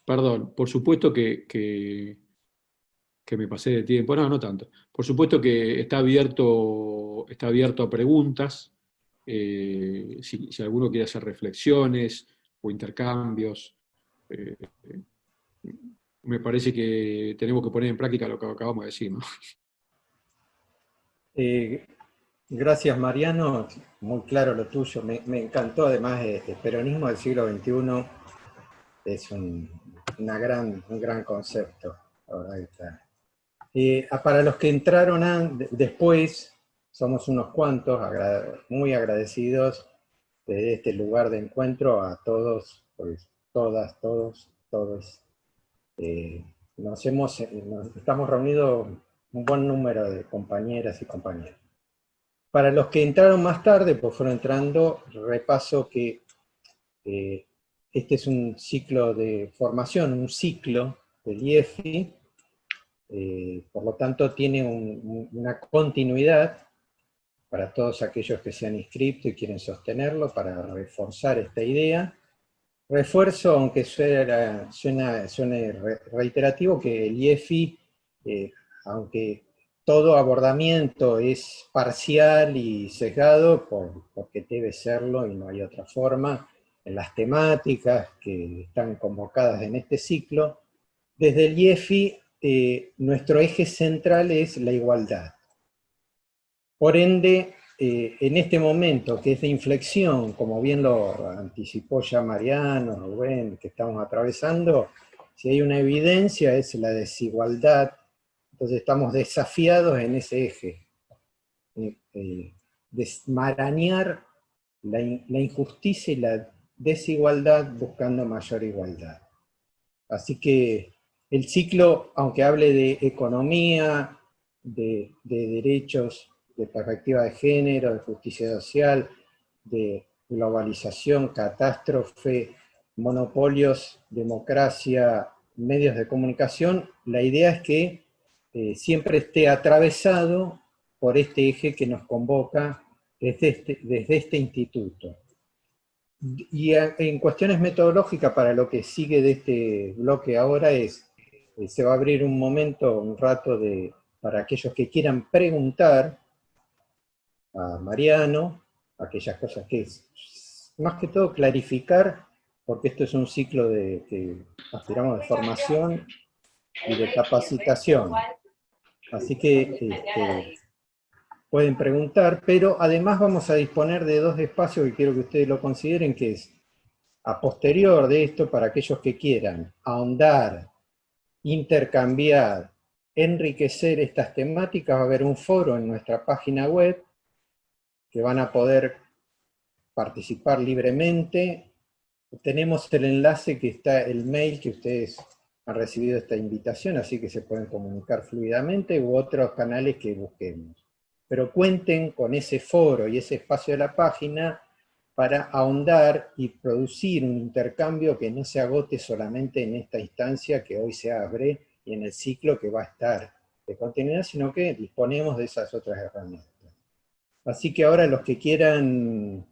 Perdón, por supuesto que me pasé de tiempo, no tanto. Por supuesto que está abierto a preguntas, si alguno quiere hacer reflexiones o intercambios. eh, Me parece que tenemos que poner en práctica lo que acabamos de decir, ¿no? Gracias, Mariano, muy claro lo tuyo. Me encantó, además, el peronismo del siglo XXI es un gran concepto. La verdad que está. Para los que entraron después, somos unos cuantos, muy agradecidos de este lugar de encuentro a todos, pues, todas, todos. Estamos reunidos un buen número de compañeras y compañeros. Para los que entraron más tarde, pues fueron entrando, repaso que este es un ciclo de formación, un ciclo del IEFI, por lo tanto tiene una continuidad para todos aquellos que se han inscrito y quieren sostenerlo, para reforzar esta idea. Refuerzo, aunque suene reiterativo, que el IEFI, aunque todo abordamiento es parcial y sesgado, porque debe serlo y no hay otra forma, en las temáticas que están convocadas en este ciclo, desde el IEFI nuestro eje central es la igualdad. Por ende, en este momento que es de inflexión, como bien lo anticipó ya Mariano, Rubén, que estamos atravesando, si hay una evidencia es la desigualdad. Entonces estamos desafiados en ese eje, desmarañar la injusticia y la desigualdad buscando mayor igualdad. Así que el ciclo, aunque hable de economía, de derechos, de perspectiva de género, de justicia social, de globalización, catástrofe, monopolios, democracia, medios de comunicación, la idea es que siempre esté atravesado por este eje que nos convoca desde este instituto. Y en cuestiones metodológicas, para lo que sigue de este bloque ahora se va a abrir un momento, un rato para aquellos que quieran preguntar a Mariano, aquellas cosas que es, más que todo, clarificar, porque esto es un ciclo que aspiramos de formación y de capacitación. Así que pueden preguntar, pero además vamos a disponer de 2 espacios que quiero que ustedes lo consideren, que es A posterior de esto, para aquellos que quieran ahondar, intercambiar, enriquecer estas temáticas, va a haber un foro en nuestra página web que van a poder participar libremente. Tenemos el enlace que está, el mail que ustedes han recibido esta invitación, así que se pueden comunicar fluidamente, u otros canales que busquemos. Pero cuenten con ese foro y ese espacio de la página para ahondar y producir un intercambio que no se agote solamente en esta instancia que hoy se abre y en el ciclo que va a estar de continuidad, sino que disponemos de esas otras herramientas. Así que ahora los que quieran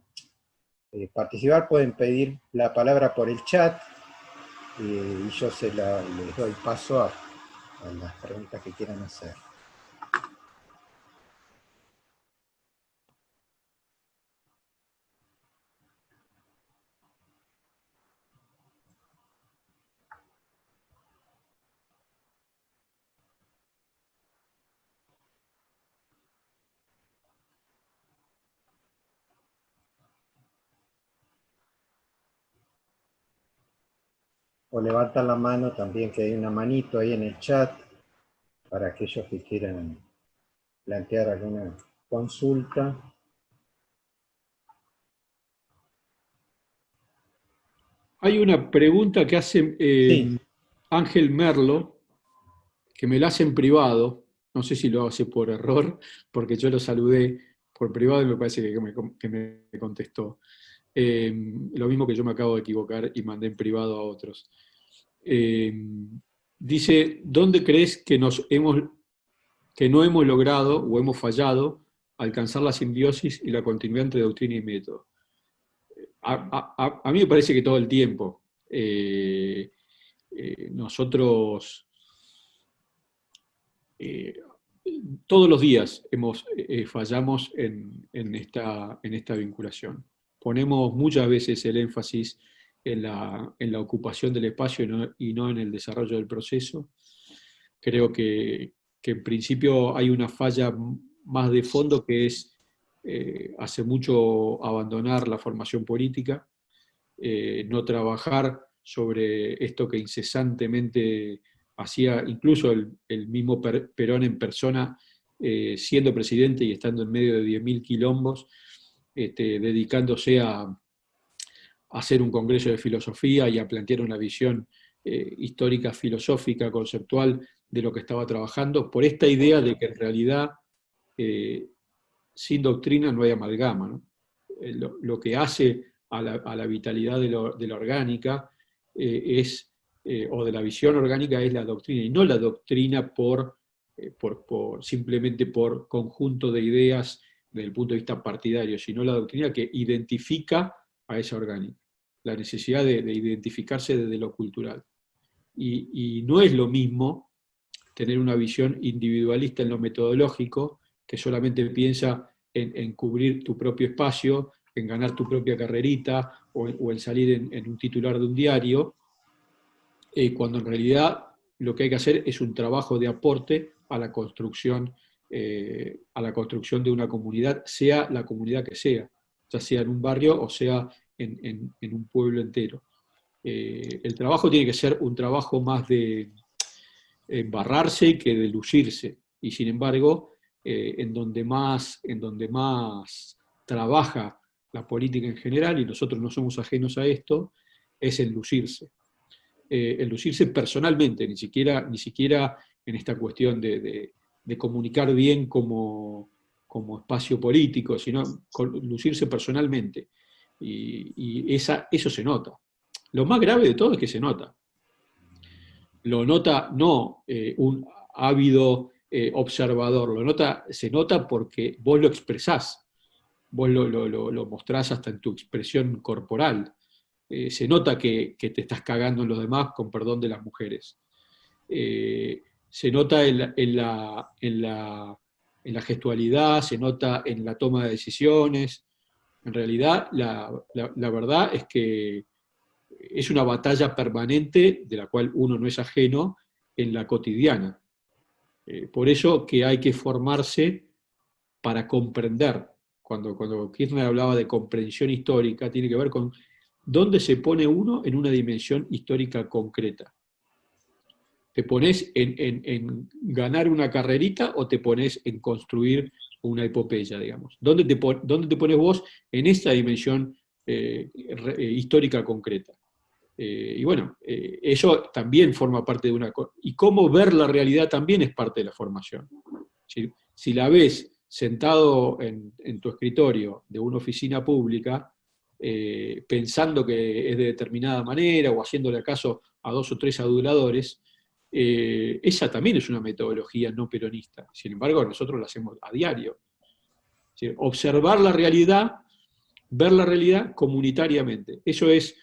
participar pueden pedir la palabra por el chat y yo les doy paso a las preguntas que quieran hacer. O levantan la mano también, que hay una manito ahí en el chat, para aquellos que quieran plantear alguna consulta. Hay una pregunta que hace Sí, Ángel Merlo, que me la hace en privado, no sé si lo hace por error, porque yo lo saludé por privado y me parece que me contestó. Lo mismo que yo me acabo de equivocar y mandé en privado a otros. Dice, ¿dónde crees que no hemos logrado o hemos fallado alcanzar la simbiosis y la continuidad entre doctrina y método? A mí me parece que todo el tiempo. Nosotros todos los días fallamos en esta vinculación. Ponemos muchas veces el énfasis en la ocupación del espacio y no en el desarrollo del proceso. Creo que en principio hay una falla más de fondo que es hace mucho abandonar la formación política, no trabajar sobre esto que incesantemente hacía incluso el mismo Perón en persona, siendo presidente y estando en medio de 10.000 quilombos, dedicándose a hacer un congreso de filosofía y a plantear una visión histórica, filosófica, conceptual de lo que estaba trabajando, por esta idea de que en realidad sin doctrina no hay amalgama, ¿no? Lo que hace a la vitalidad de la orgánica o de la visión orgánica es la doctrina, y no la doctrina simplemente por conjunto de ideas desde el punto de vista partidario, sino la doctrina que identifica a esa orgánica, la necesidad de identificarse desde lo cultural. Y no es lo mismo tener una visión individualista en lo metodológico, que solamente piensa en cubrir tu propio espacio, en ganar tu propia carrerita, o en salir en un titular de un diario, cuando en realidad lo que hay que hacer es un trabajo de aporte a la construcción de una comunidad, sea la comunidad que sea, ya sea en un barrio o sea en un pueblo entero. El trabajo tiene que ser un trabajo más de embarrarse que de lucirse, y sin embargo, en donde más trabaja la política en general, y nosotros no somos ajenos a esto, es el lucirse. El lucirse personalmente, ni siquiera en esta cuestión de comunicar bien como espacio político, sino lucirse personalmente. Y eso se nota. Lo más grave de todo es que se nota. Lo nota no un ávido observador, se nota porque vos lo expresás, vos lo mostrás hasta en tu expresión corporal. Se nota que te estás cagando en los demás, con perdón de las mujeres. Se nota en la gestualidad, se nota en la toma de decisiones. En realidad, la verdad es que es una batalla permanente de la cual uno no es ajeno en la cotidiana. Por eso que hay que formarse para comprender. Cuando Kirchner hablaba de comprensión histórica, tiene que ver con ¿dónde se pone uno en una dimensión histórica concreta? ¿Te pones en ganar una carrerita o te pones en construir una epopeya, digamos? ¿Dónde te pones vos en esta dimensión histórica concreta? Y bueno, eso también forma parte de una... Y cómo ver la realidad también es parte de la formación. Si la ves sentado en tu escritorio de una oficina pública, pensando que es de determinada manera o haciéndole caso a 2 o 3 aduladores, esa también es una metodología no peronista. Sin embargo, nosotros la hacemos a diario. Observar la realidad, ver la realidad comunitariamente. Eso es,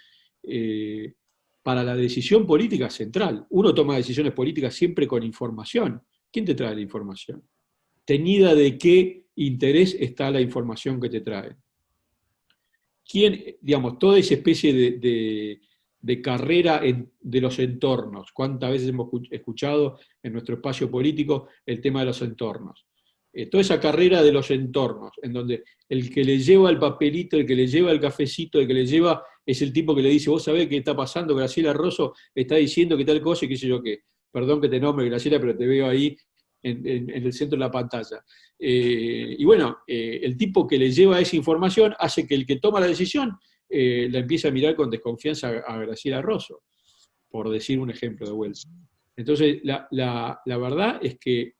para la decisión política, central. Uno toma decisiones políticas siempre con información. ¿Quién te trae la información? Teñida de qué interés está la información que te trae. ¿Quién, digamos, toda esa especie de carrera de los entornos? ¿Cuántas veces hemos escuchado en nuestro espacio político el tema de los entornos? Toda esa carrera de los entornos, en donde el que le lleva el papelito, el que le lleva el cafecito, el que le lleva, es el tipo que le dice, vos sabés qué está pasando, Graciela Rosso está diciendo que tal cosa y qué sé yo qué. Perdón que te nombre, Graciela, pero te veo ahí en el centro de la pantalla. Y bueno, el tipo que le lleva esa información hace que el que toma la decisión la empiece a mirar con desconfianza a Graciela Rosso, por decir un ejemplo de vuelta. Entonces, la verdad es que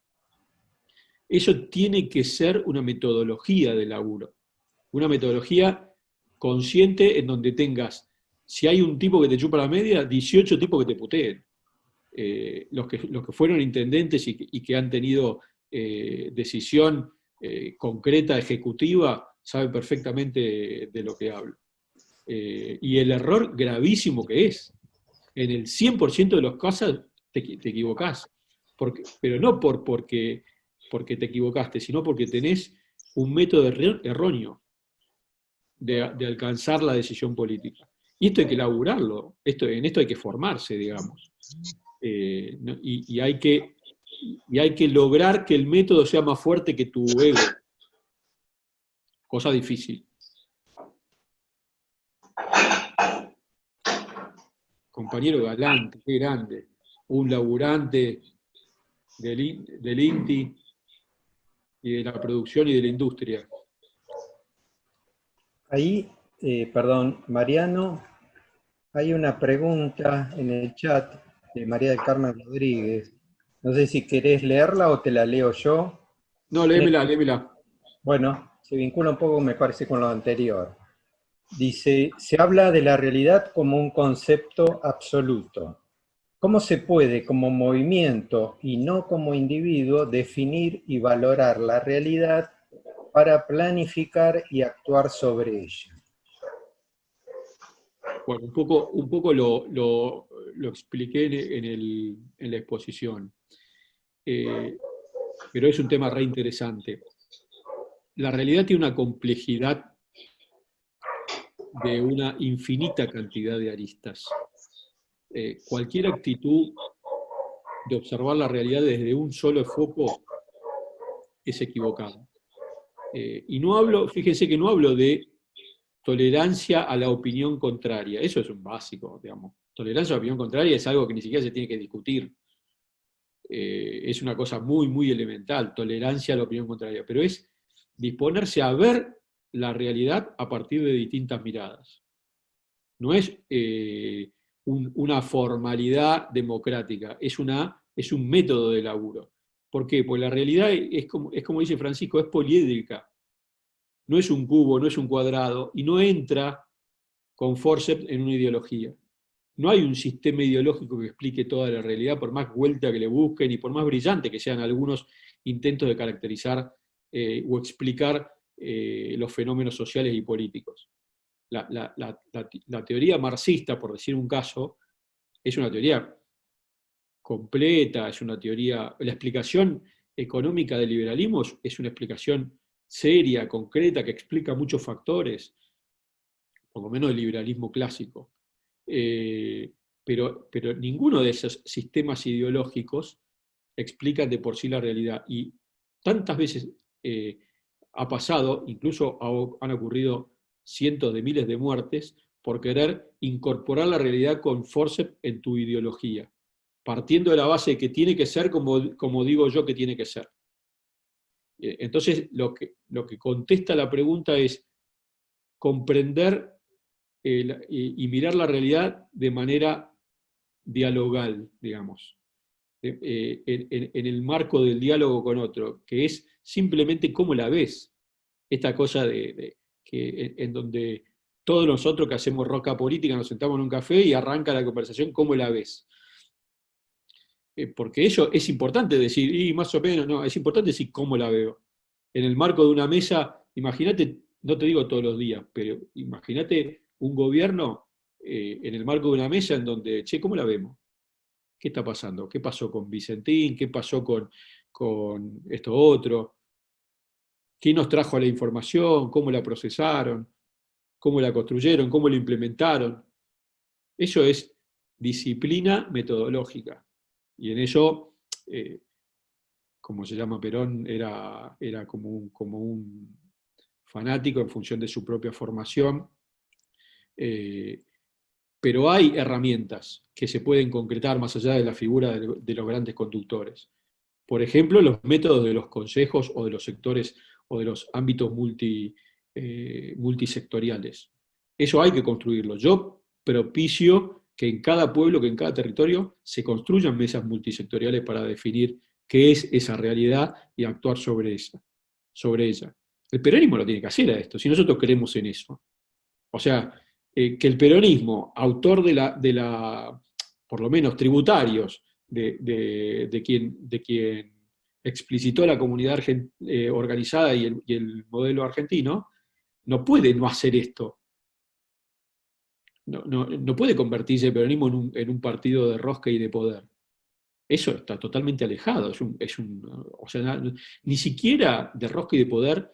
eso tiene que ser una metodología de laburo, una metodología consciente en donde tengas, si hay un tipo que te chupa la media, 18 tipos que te puteen. Los que fueron intendentes y que han tenido decisión concreta, ejecutiva, saben perfectamente de lo que hablo. Y el error gravísimo que es, en el 100% de los casos te equivocás, pero no porque te equivocaste, sino porque tenés un método erróneo de alcanzar la decisión política. Y esto hay que laburarlo, en esto hay que formarse, digamos. Y hay que lograr que el método sea más fuerte que tu ego. Cosa difícil. Compañero Galante, qué grande. Un laburante del INTI y de la producción y de la industria. Ahí, perdón, Mariano, hay una pregunta en el chat de María del Carmen Rodríguez. No sé si querés leerla o te la leo yo. No, léemela. Bueno, se vincula un poco, me parece, con lo anterior. Dice, se habla de la realidad como un concepto absoluto. ¿Cómo se puede, como movimiento y no como individuo, definir y valorar la realidad para planificar y actuar sobre ella? Bueno, un poco lo expliqué en la exposición, pero es un tema re interesante. La realidad tiene una complejidad de una infinita cantidad de aristas. Cualquier actitud de observar la realidad desde un solo foco es equivocada. Y no hablo, fíjense que no hablo de tolerancia a la opinión contraria, eso es un básico, digamos. Tolerancia a la opinión contraria es algo que ni siquiera se tiene que discutir. Es una cosa muy, muy elemental, tolerancia a la opinión contraria, pero es disponerse a ver la realidad a partir de distintas miradas. No es una formalidad democrática, es un método de laburo. ¿Por qué? Porque la realidad es como dice Francisco, es poliédrica. No es un cubo, no es un cuadrado, y no entra con forceps en una ideología. No hay un sistema ideológico que explique toda la realidad, por más vuelta que le busquen y por más brillante que sean algunos intentos de caracterizar o explicar los fenómenos sociales y políticos. La teoría marxista, por decir un caso, es una teoría completa, es una teoría... La explicación económica del liberalismo es una explicación seria, concreta, que explica muchos factores, por lo menos del liberalismo clásico. Pero ninguno de esos sistemas ideológicos explican de por sí la realidad. Y tantas veces ha pasado, incluso han ocurrido cientos de miles de muertes, por querer incorporar la realidad con forceps en tu ideología, partiendo de la base de que tiene que ser como digo yo que tiene que ser. Entonces, lo que contesta la pregunta es comprender y mirar la realidad de manera dialogal, digamos, en el marco del diálogo con otro, que es simplemente cómo la ves. Esta cosa en donde todos nosotros que hacemos rosca política nos sentamos en un café y arranca la conversación, ¿cómo la ves? Porque eso es importante decir, y más o menos, no, es importante decir cómo la veo. En el marco de una mesa, imagínate, no te digo todos los días, pero imagínate un gobierno en el marco de una mesa en donde, che, ¿cómo la vemos? ¿Qué está pasando? ¿Qué pasó con Vicentín? ¿Qué pasó con esto otro? ¿Quién nos trajo la información? ¿Cómo la procesaron? ¿Cómo la construyeron? ¿Cómo la implementaron? Eso es disciplina metodológica. Y en eso, como se llama Perón, era como un fanático en función de su propia formación. Pero hay herramientas que se pueden concretar más allá de la figura de los grandes conductores. Por ejemplo, los métodos de los consejos o de los sectores o de los ámbitos multisectoriales. Eso hay que construirlo. Yo propicio que en cada pueblo, que en cada territorio, se construyan mesas multisectoriales para definir qué es esa realidad y actuar sobre ella. El peronismo lo tiene que hacer a esto, si nosotros creemos en eso. O sea, que el peronismo, autor de la por lo menos tributarios, de quien explicitó la comunidad organizada y el modelo argentino, no puede no hacer esto. No puede convertirse el peronismo en un partido de rosca y de poder. Eso está totalmente alejado. O sea, ni siquiera de rosca y de poder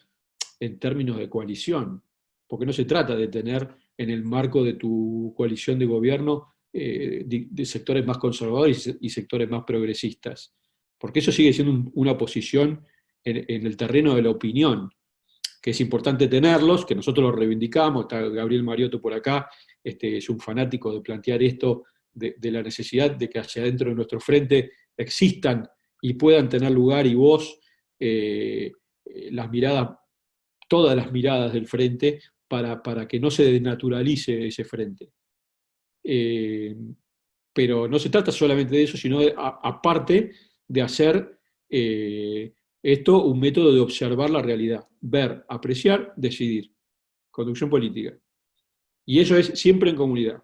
en términos de coalición, porque no se trata de tener en el marco de tu coalición de gobierno de sectores más conservadores y sectores más progresistas, porque eso sigue siendo una posición en el terreno de la opinión, que es importante tenerlos, que nosotros los reivindicamos. Está Gabriel Mariotto por acá, es un fanático de plantear esto, de la necesidad de que hacia adentro de nuestro frente existan y puedan tener lugar y voz las miradas, todas las miradas del frente, para que no se desnaturalice ese frente. Pero no se trata solamente de eso, sino aparte de hacer esto un método de observar la realidad, ver, apreciar, decidir. Conducción política. Y eso es siempre en comunidad.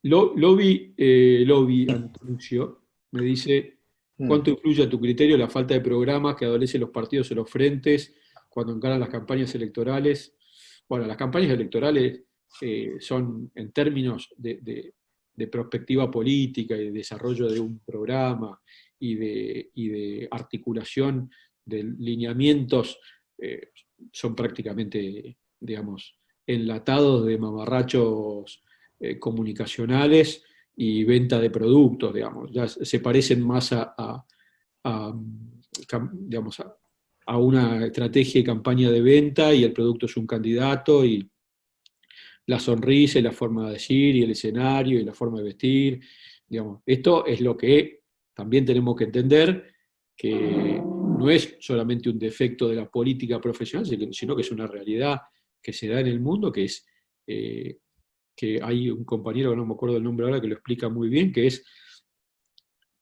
Lobby Antuncio me dice: ¿cuánto influye a tu criterio la falta de programas que adolecen los partidos en los frentes cuando encaran las campañas electorales? Bueno, las campañas electorales son, en términos de perspectiva política y de desarrollo de un programa y de articulación de lineamientos, son prácticamente, digamos, enlatados de mamarrachos comunicacionales y venta de productos, digamos. Ya se parecen más digamos, a una estrategia y campaña de venta, y el producto es un candidato, y la sonrisa y la forma de decir, y el escenario y la forma de vestir, digamos. Esto es lo que también tenemos que entender, que no es solamente un defecto de la política profesional, sino que es una realidad que se da en el mundo, que es que hay un compañero, que no me acuerdo el nombre ahora, que lo explica muy bien, que es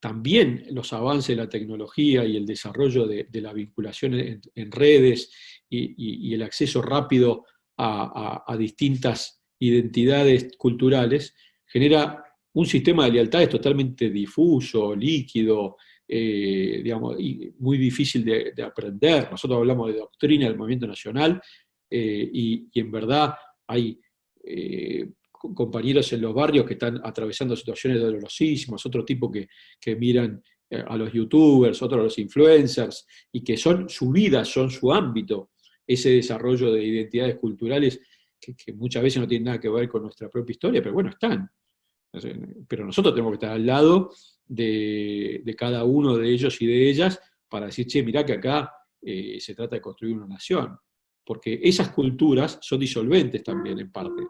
también los avances de la tecnología y el desarrollo de la vinculación en redes y el acceso rápido a distintas identidades culturales, genera un sistema de lealtades totalmente difuso, líquido, digamos, y muy difícil de aprender. Nosotros hablamos de doctrina del movimiento nacional, y en verdad hay compañeros en los barrios que están atravesando situaciones dolorosísimas, otro tipo que miran a los youtubers, otros a los influencers, y que son su vida, son su ámbito, ese desarrollo de identidades culturales que muchas veces no tienen nada que ver con nuestra propia historia, pero bueno, están. Pero nosotros tenemos que estar al lado de cada uno de ellos y de ellas para decir, che, mirá que acá se trata de construir una nación, porque esas culturas son disolventes también en parte,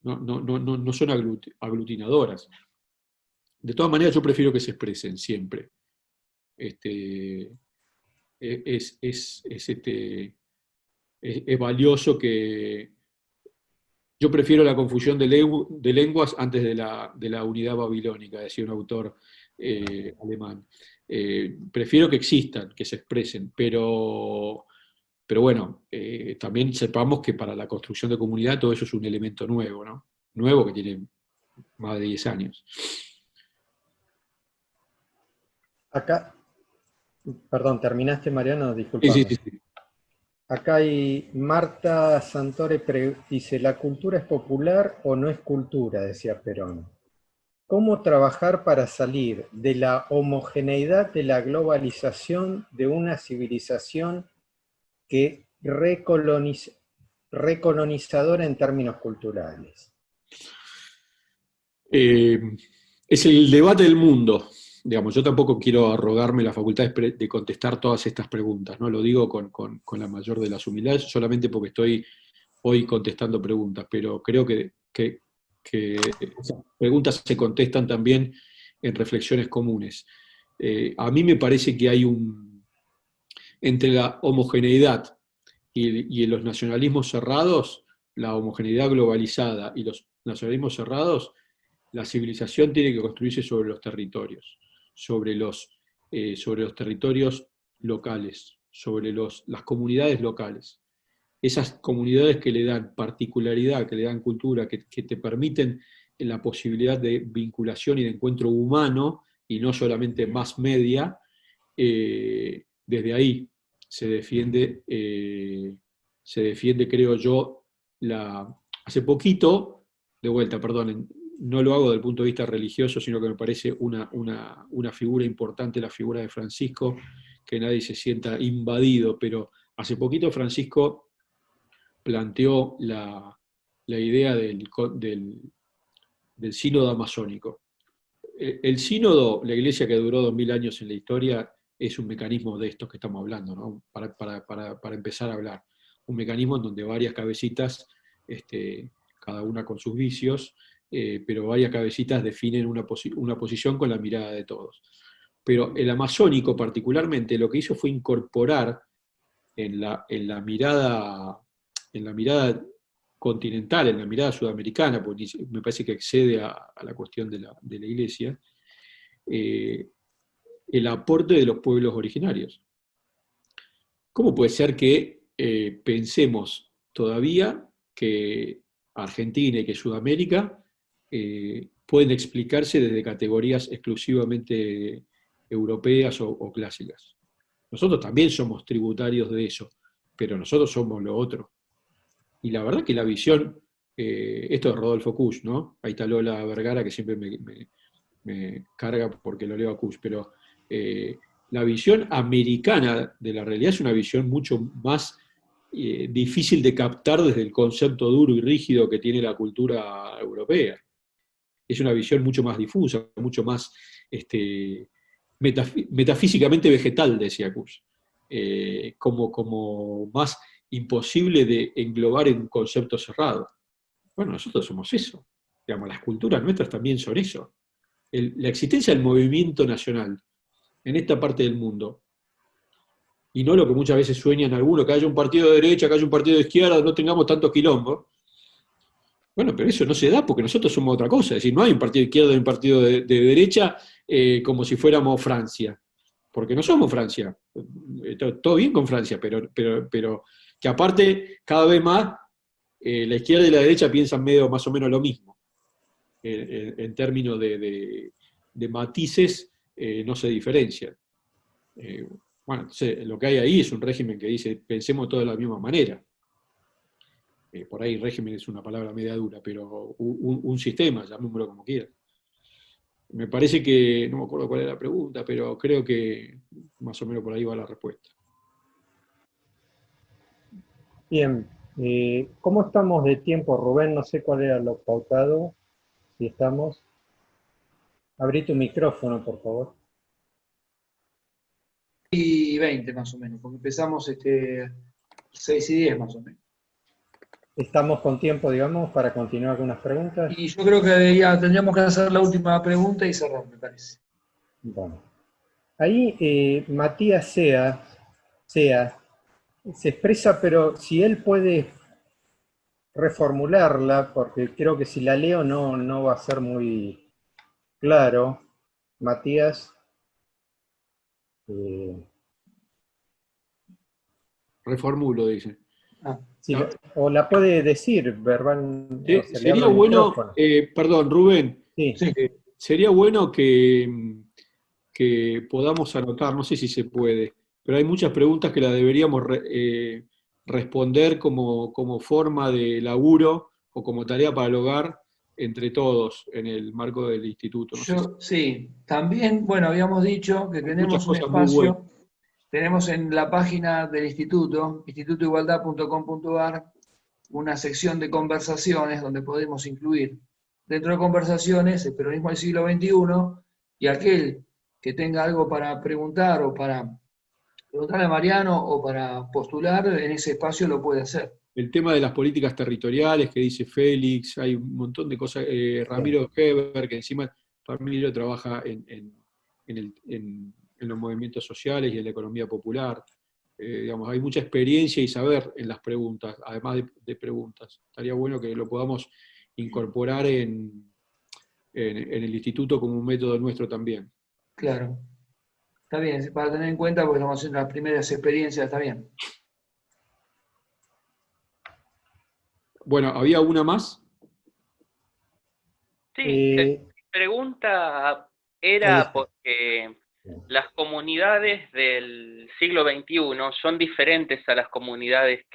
no son aglutinadoras. De todas maneras, yo prefiero que se expresen siempre. Es valioso que... Yo prefiero la confusión de lenguas antes de la unidad babilónica, decía un autor alemán. Prefiero que existan, que se expresen, pero bueno, también sepamos que para la construcción de comunidad todo eso es un elemento nuevo, ¿no? Nuevo que tiene más de 10 años. Acá, perdón, ¿terminaste, Mariano? Sí, Disculpame. sí, sí. Acá hay Marta Santore dice, ¿la cultura es popular o no es cultura? Decía Perón. ¿Cómo trabajar para salir de la homogeneidad de la globalización de una civilización que recolonizadora en términos culturales? Es el debate del mundo. Digamos, yo tampoco quiero arrogarme la facultad de contestar todas estas preguntas, ¿no? Lo digo con la mayor de las humildades, solamente porque estoy hoy contestando preguntas, pero creo que esas preguntas se contestan también en reflexiones comunes. A mí me parece que hay entre la homogeneidad y los nacionalismos cerrados, la homogeneidad globalizada y los nacionalismos cerrados, la civilización tiene que construirse sobre los territorios, sobre los territorios locales, sobre las comunidades locales. Esas comunidades que le dan particularidad, que le dan cultura, que te permiten la posibilidad de vinculación y de encuentro humano, y no solamente más media, desde ahí se defiende, creo yo, hace poquito, de vuelta, perdonen, no lo hago desde el punto de vista religioso, sino que me parece una figura importante, la figura de Francisco, que nadie se sienta invadido, pero hace poquito Francisco planteó la idea del sínodo amazónico. El sínodo, la iglesia que duró 2000 años en la historia, es un mecanismo de estos que estamos hablando, ¿no? Para empezar a hablar. Un mecanismo en donde varias cabecitas, cada una con sus vicios, pero varias cabecitas definen una posición con la mirada de todos. Pero el amazónico particularmente lo que hizo fue incorporar en la mirada continental, en la mirada sudamericana, porque me parece que excede a la cuestión de la iglesia, el aporte de los pueblos originarios. ¿Cómo puede ser que pensemos todavía que Argentina y que Sudamérica pueden explicarse desde categorías exclusivamente europeas o clásicas? Nosotros también somos tributarios de eso, pero nosotros somos lo otro. Y la verdad que la visión, esto es Rodolfo Kusch, ¿no? Ahí está Lola Vergara, que siempre me carga porque lo leo a Kusch, pero la visión americana de la realidad es una visión mucho más difícil de captar desde el concepto duro y rígido que tiene la cultura europea. Es una visión mucho más difusa, mucho más metafísicamente vegetal, decía Kusch, como más imposible de englobar en un concepto cerrado. Bueno, nosotros somos eso. Digamos, las culturas nuestras también son eso. La existencia del movimiento nacional en esta parte del mundo, y no lo que muchas veces sueñan algunos, que haya un partido de derecha, que haya un partido de izquierda, no tengamos tantos quilombos. Bueno, pero eso no se da porque nosotros somos otra cosa. Es decir, no hay un partido de izquierda y un partido de derecha como si fuéramos Francia. Porque no somos Francia. Todo bien con Francia, pero que aparte, cada vez más, la izquierda y la derecha piensan medio más o menos lo mismo. En términos de matices, no se diferencian. Bueno, entonces lo que hay ahí es un régimen que dice, pensemos todos de la misma manera. Por ahí régimen es una palabra media dura, pero un sistema, llamémoslo como quieran. Me parece que, no me acuerdo cuál era la pregunta, pero creo que más o menos por ahí va la respuesta. Bien, ¿cómo estamos de tiempo, Rubén? No sé cuál era lo pautado, si estamos. Abrí tu micrófono, por favor. Y 6:20 más o menos, porque empezamos 6:10 más o menos. ¿Estamos con tiempo, digamos, para continuar con unas preguntas? Y yo creo que ya tendríamos que hacer la última pregunta y cerrar, me parece. Bueno. Ahí Matías Sea se expresa, pero si él puede reformularla, porque creo que si la leo no va a ser muy claro. Matías, Reformulo, dice. si o la puede decir verbal, o sea, le Sería hablo al bueno, micrófono. perdón, Rubén, Sí. Sí. sería bueno que podamos anotar, no sé si se puede, pero hay muchas preguntas que las deberíamos responder como forma de laburo o como tarea para el hogar entre todos en el marco del instituto. No sé si- Sí, también, bueno, habíamos dicho que hay muchas tenemos un cosas muy buenas. espacio, tenemos en la página del instituto, institutoigualdad.com.ar, una sección de conversaciones donde podemos incluir dentro de conversaciones el peronismo del siglo XXI, y aquel que tenga algo para preguntar o para preguntarle a Mariano o para postular, en ese espacio lo puede hacer. El tema de las políticas territoriales que dice Félix, hay un montón de cosas. Ramiro Heber, que encima Ramiro trabaja en los movimientos sociales y en la economía popular. Digamos, hay mucha experiencia y saber en las preguntas, además de preguntas. Estaría bueno que lo podamos incorporar en el instituto como un método nuestro también. Claro. Está bien, para tener en cuenta, porque estamos haciendo las primeras experiencias, está bien. Bueno, ¿había una más? Sí, Eh, mi pregunta Ahí era está. porque las comunidades del siglo XXI son diferentes a las comunidades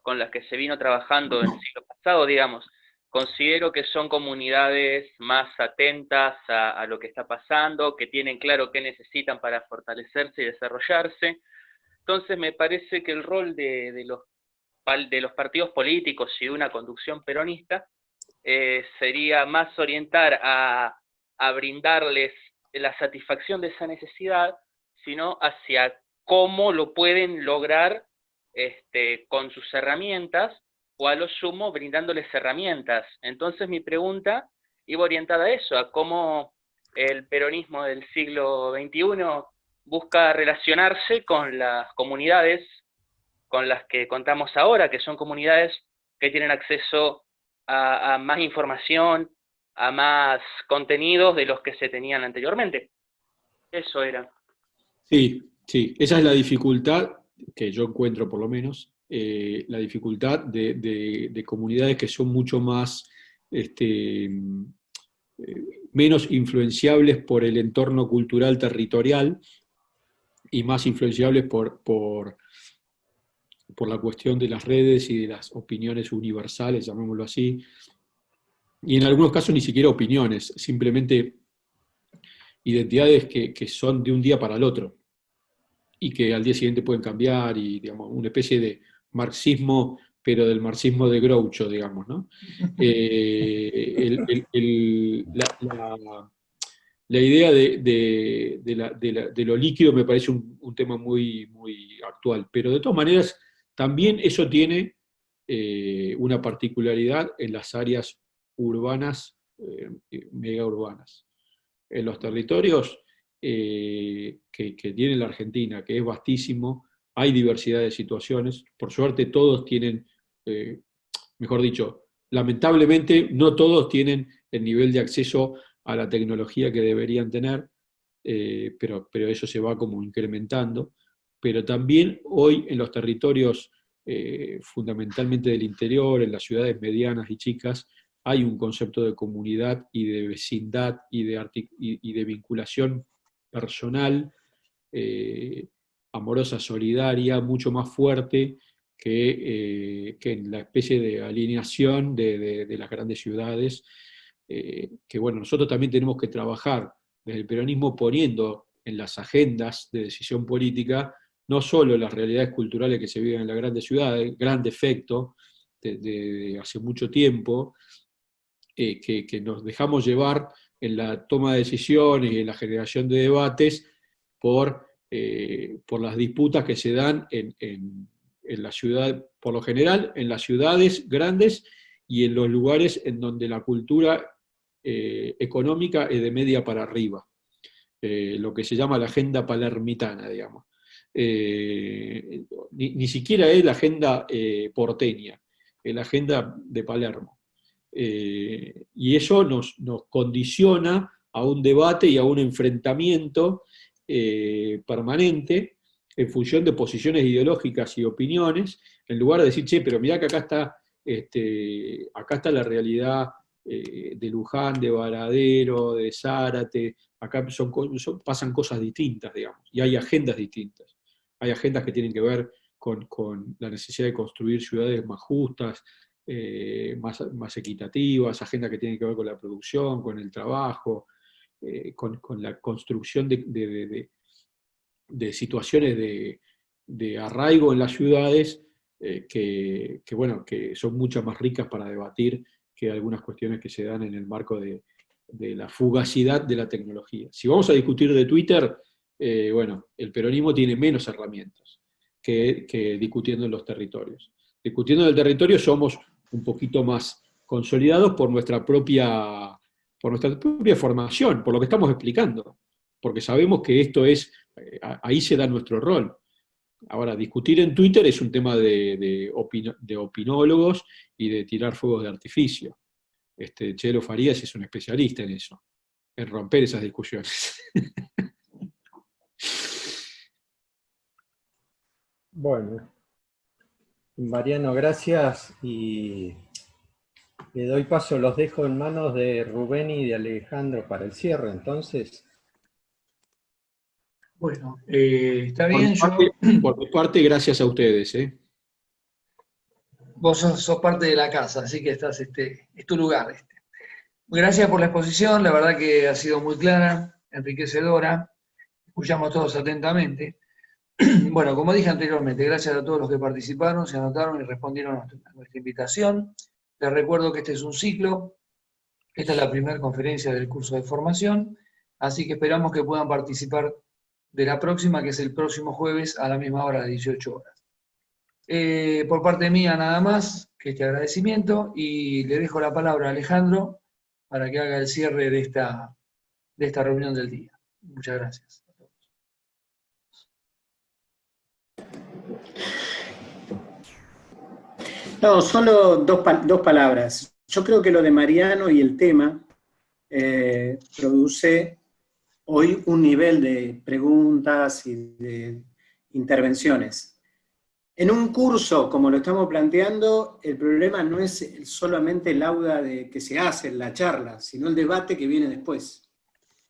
con las que se vino trabajando en el siglo pasado, digamos. Considero que son comunidades más atentas a lo que está pasando, que tienen claro qué necesitan para fortalecerse y desarrollarse. Entonces me parece que el rol de los partidos políticos y de una conducción peronista sería más orientar a brindarles la satisfacción de esa necesidad, sino hacia cómo lo pueden lograr con sus herramientas, o a lo sumo brindándoles herramientas. Entonces mi pregunta iba orientada a eso, a cómo el peronismo del siglo XXI busca relacionarse con las comunidades con las que contamos ahora, que son comunidades que tienen acceso a más información, a más contenidos de los que se tenían anteriormente. Eso era. Sí, sí, esa es la dificultad que yo encuentro por lo menos, la dificultad de comunidades que son mucho más, menos influenciables por el entorno cultural territorial y más influenciables por la cuestión de las redes y de las opiniones universales, llamémoslo así, y en algunos casos ni siquiera opiniones, simplemente identidades que son de un día para el otro y que al día siguiente pueden cambiar, y digamos, una especie de marxismo, pero del marxismo de Groucho, digamos, ¿no? La idea de lo líquido me parece un tema muy, muy actual, pero de todas maneras también eso tiene una particularidad en las áreas urbanas, mega urbanas. En los territorios que tiene la Argentina, que es vastísimo, hay diversidad de situaciones. Por suerte todos tienen, mejor dicho, lamentablemente no todos tienen el nivel de acceso a la tecnología que deberían tener, pero eso se va como incrementando. Pero también hoy en los territorios fundamentalmente del interior, en las ciudades medianas y chicas, hay un concepto de comunidad y de vecindad y de vinculación personal, amorosa, solidaria, mucho más fuerte que en la especie de alineación de las grandes ciudades, que bueno, nosotros también tenemos que trabajar desde el peronismo poniendo en las agendas de decisión política no solo las realidades culturales que se viven en las grandes ciudades, gran defecto de hace mucho tiempo, que nos dejamos llevar en la toma de decisiones y en la generación de debates por por las disputas que se dan en la ciudad, por lo general, en las ciudades grandes y en los lugares en donde la cultura económica es de media para arriba, lo que se llama la agenda palermitana, digamos. Ni siquiera es la agenda porteña, es la agenda de Palermo. Y eso nos condiciona a un debate y a un enfrentamiento permanente en función de posiciones ideológicas y opiniones, en lugar de decir, che, pero mirá que acá está la realidad de Luján, de Varadero, de Zárate, acá pasan cosas distintas, digamos, y hay agendas distintas. Hay agendas que tienen que ver con la necesidad de construir ciudades más justas, más equitativas, agendas que tienen que ver con la producción, con el trabajo, con la construcción de situaciones de arraigo en las ciudades que son mucho más ricas para debatir que algunas cuestiones que se dan en el marco de la fugacidad de la tecnología. Si vamos a discutir de Twitter, el peronismo tiene menos herramientas que discutiendo en los territorios. Discutiendo en el territorio somos un poquito más consolidados por nuestra propia formación, por lo que estamos explicando, porque sabemos que esto es, ahí se da nuestro rol. Ahora, discutir en Twitter es un tema de opinólogos y de tirar fuegos de artificio. Chelo Farías es un especialista en eso, en romper esas discusiones. Bueno, Mariano, gracias, y le doy paso, los dejo en manos de Rubén y de Alejandro para el cierre, entonces. Bueno, está bien. Por mi parte, gracias a ustedes. Vos sos parte de la casa, así que estás, es tu lugar. Gracias por la exposición, la verdad que ha sido muy clara, enriquecedora, escuchamos todos atentamente. Bueno, como dije anteriormente, gracias a todos los que participaron, se anotaron y respondieron a nuestra invitación. Les recuerdo que este es un ciclo, esta es la primera conferencia del curso de formación, así que esperamos que puedan participar de la próxima, que es el próximo jueves a la misma hora, de 18 horas. Por parte mía nada más que este agradecimiento, y le dejo la palabra a Alejandro para que haga el cierre de esta reunión del día. Muchas gracias. No, solo dos palabras. Yo creo que lo de Mariano y el tema produce hoy un nivel de preguntas y de intervenciones. En un curso, como lo estamos planteando, el problema no es solamente el aula que se hace, la charla, sino el debate que viene después.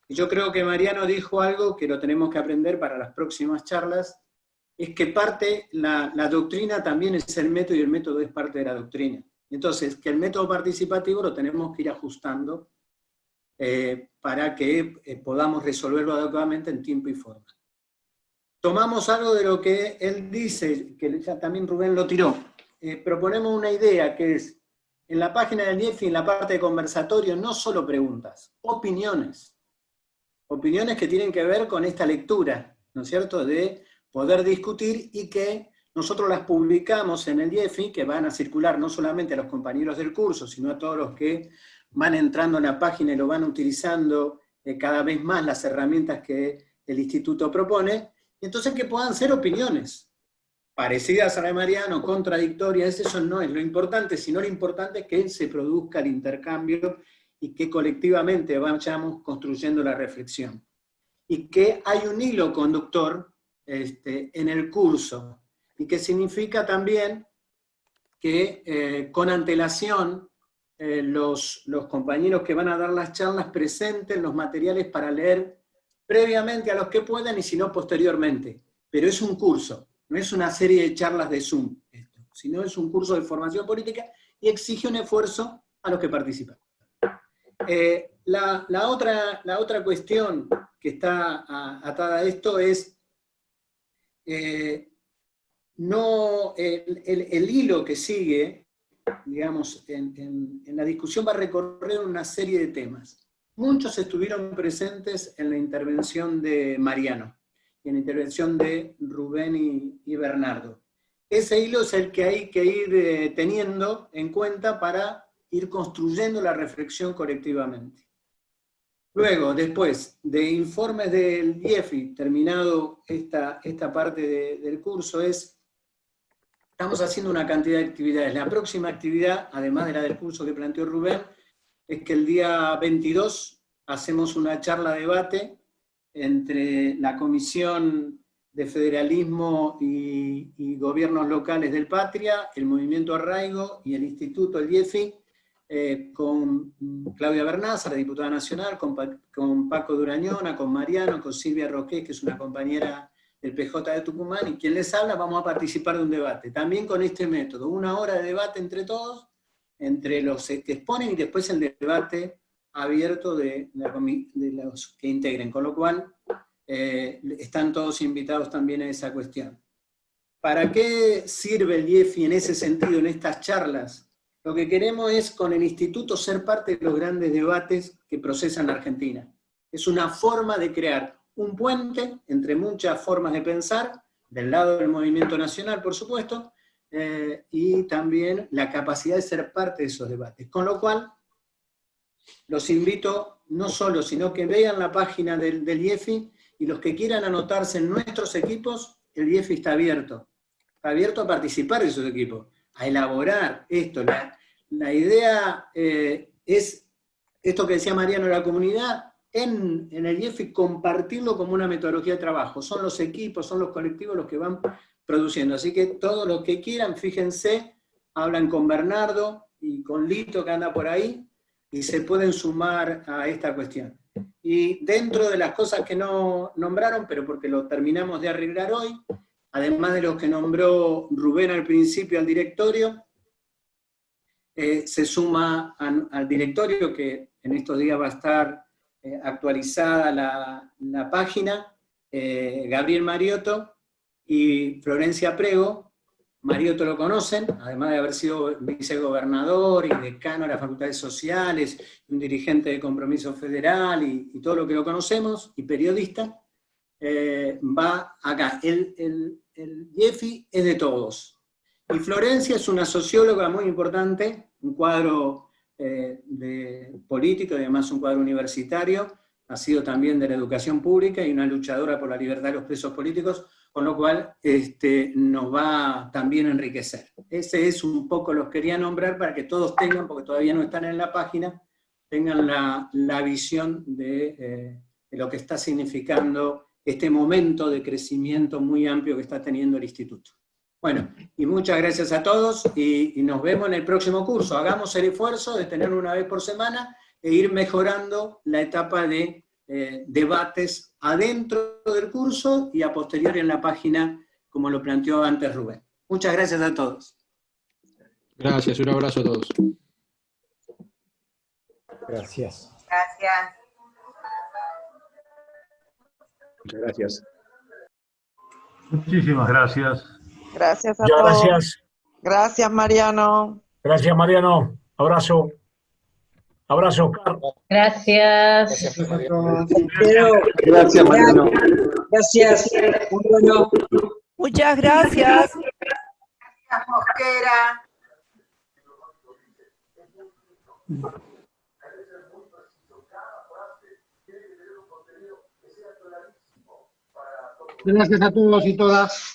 Y yo creo que Mariano dijo algo que lo tenemos que aprender para las próximas charlas, es que la doctrina también es el método y el método es parte de la doctrina. Entonces, que el método participativo lo tenemos que ir ajustando para que podamos resolverlo adecuadamente en tiempo y forma. Tomamos algo de lo que él dice, que ya también Rubén lo tiró. Proponemos una idea que es, en la página del IEFI, en la parte de conversatorio, no solo preguntas, opiniones. Opiniones que tienen que ver con esta lectura, ¿no es cierto?, de poder discutir, y que nosotros las publicamos en el IEFI, que van a circular no solamente a los compañeros del curso, sino a todos los que van entrando en la página y lo van utilizando cada vez más las herramientas que el instituto propone, y entonces que puedan ser opiniones parecidas a la de Mariano, contradictorias. Eso no es lo importante, sino lo importante es que se produzca el intercambio y que colectivamente vayamos construyendo la reflexión. Y que hay un hilo conductor en el curso, y que significa también que con antelación los compañeros que van a dar las charlas presenten los materiales para leer previamente a los que puedan, y si no, posteriormente. Pero es un curso, no es una serie de charlas de Zoom, sino es un curso de formación política y exige un esfuerzo a los que participan. La otra cuestión que está atada a esto es el hilo que sigue, digamos, en la discusión va a recorrer una serie de temas. Muchos estuvieron presentes en la intervención de Mariano, y en la intervención de Rubén y Bernardo. Ese hilo es el que hay que ir teniendo en cuenta para ir construyendo la reflexión colectivamente. Luego, después de informes del IEFI, terminado esta parte del curso, estamos haciendo una cantidad de actividades. La próxima actividad, además de la del curso que planteó Rubén, es que el día 22 hacemos una charla-debate entre la Comisión de Federalismo y Gobiernos Locales del Patria, el Movimiento Arraigo y el Instituto, el IEFI, con Claudia Bernaza, la diputada nacional, con Paco Durañona, con Mariano, con Silvia Roqués, que es una compañera del PJ de Tucumán, y quien les habla, vamos a participar de un debate. También con este método, 1 hora de debate entre todos, entre los que exponen, y después el debate abierto de los que integren, con lo cual están todos invitados también a esa cuestión. ¿Para qué sirve el IEFI en ese sentido, en estas charlas? Lo que queremos es, con el instituto, ser parte de los grandes debates que procesan la Argentina. Es una forma de crear un puente entre muchas formas de pensar, del lado del movimiento nacional, por supuesto, y también la capacidad de ser parte de esos debates. Con lo cual, los invito, no solo, sino que vean la página del IEFI, y los que quieran anotarse en nuestros equipos, el IEFI está abierto. Está abierto a participar de esos equipos, a elaborar esto. La idea es, esto que decía Mariano, la comunidad, en el IEFI, compartirlo como una metodología de trabajo. Son los equipos, son los colectivos los que van produciendo. Así que todos los que quieran, fíjense, hablan con Bernardo y con Lito, que anda por ahí, y se pueden sumar a esta cuestión. Y dentro de las cosas que no nombraron, pero porque lo terminamos de arreglar hoy, además de los que nombró Rubén al principio al directorio, se suma al directorio, que en estos días va a estar actualizada la página, Gabriel Mariotto y Florencia Prego. Mariotto lo conocen, además de haber sido vicegobernador y decano de las facultades sociales, un dirigente de Compromiso Federal y todo lo que lo conocemos, y periodista, va acá. El IEFI es de todos. Y Florencia es una socióloga muy importante, un cuadro político y además un cuadro universitario, ha sido también de la educación pública y una luchadora por la libertad de los presos políticos, con lo cual nos va también a enriquecer. Ese es un poco, los quería nombrar para que todos tengan, porque todavía no están en la página, tengan la visión de lo que está significando este momento de crecimiento muy amplio que está teniendo el instituto. Bueno, y muchas gracias a todos, y nos vemos en el próximo curso. Hagamos el esfuerzo de tenerlo una vez por semana e ir mejorando la etapa de debates adentro del curso y a posteriori en la página, como lo planteó antes Rubén. Muchas gracias a todos. Gracias, un abrazo a todos. Gracias. Gracias. Muchas gracias. Muchísimas gracias. Gracias a Muchas todos. gracias. Gracias, Mariano. Gracias, Mariano. Abrazo. Abrazo, Oscar. Gracias. Gracias a todos. Gracias, Mariano. Gracias. Muy bueno. Muchas gracias. Gracias, Mosquera. Gracias a todos y todas.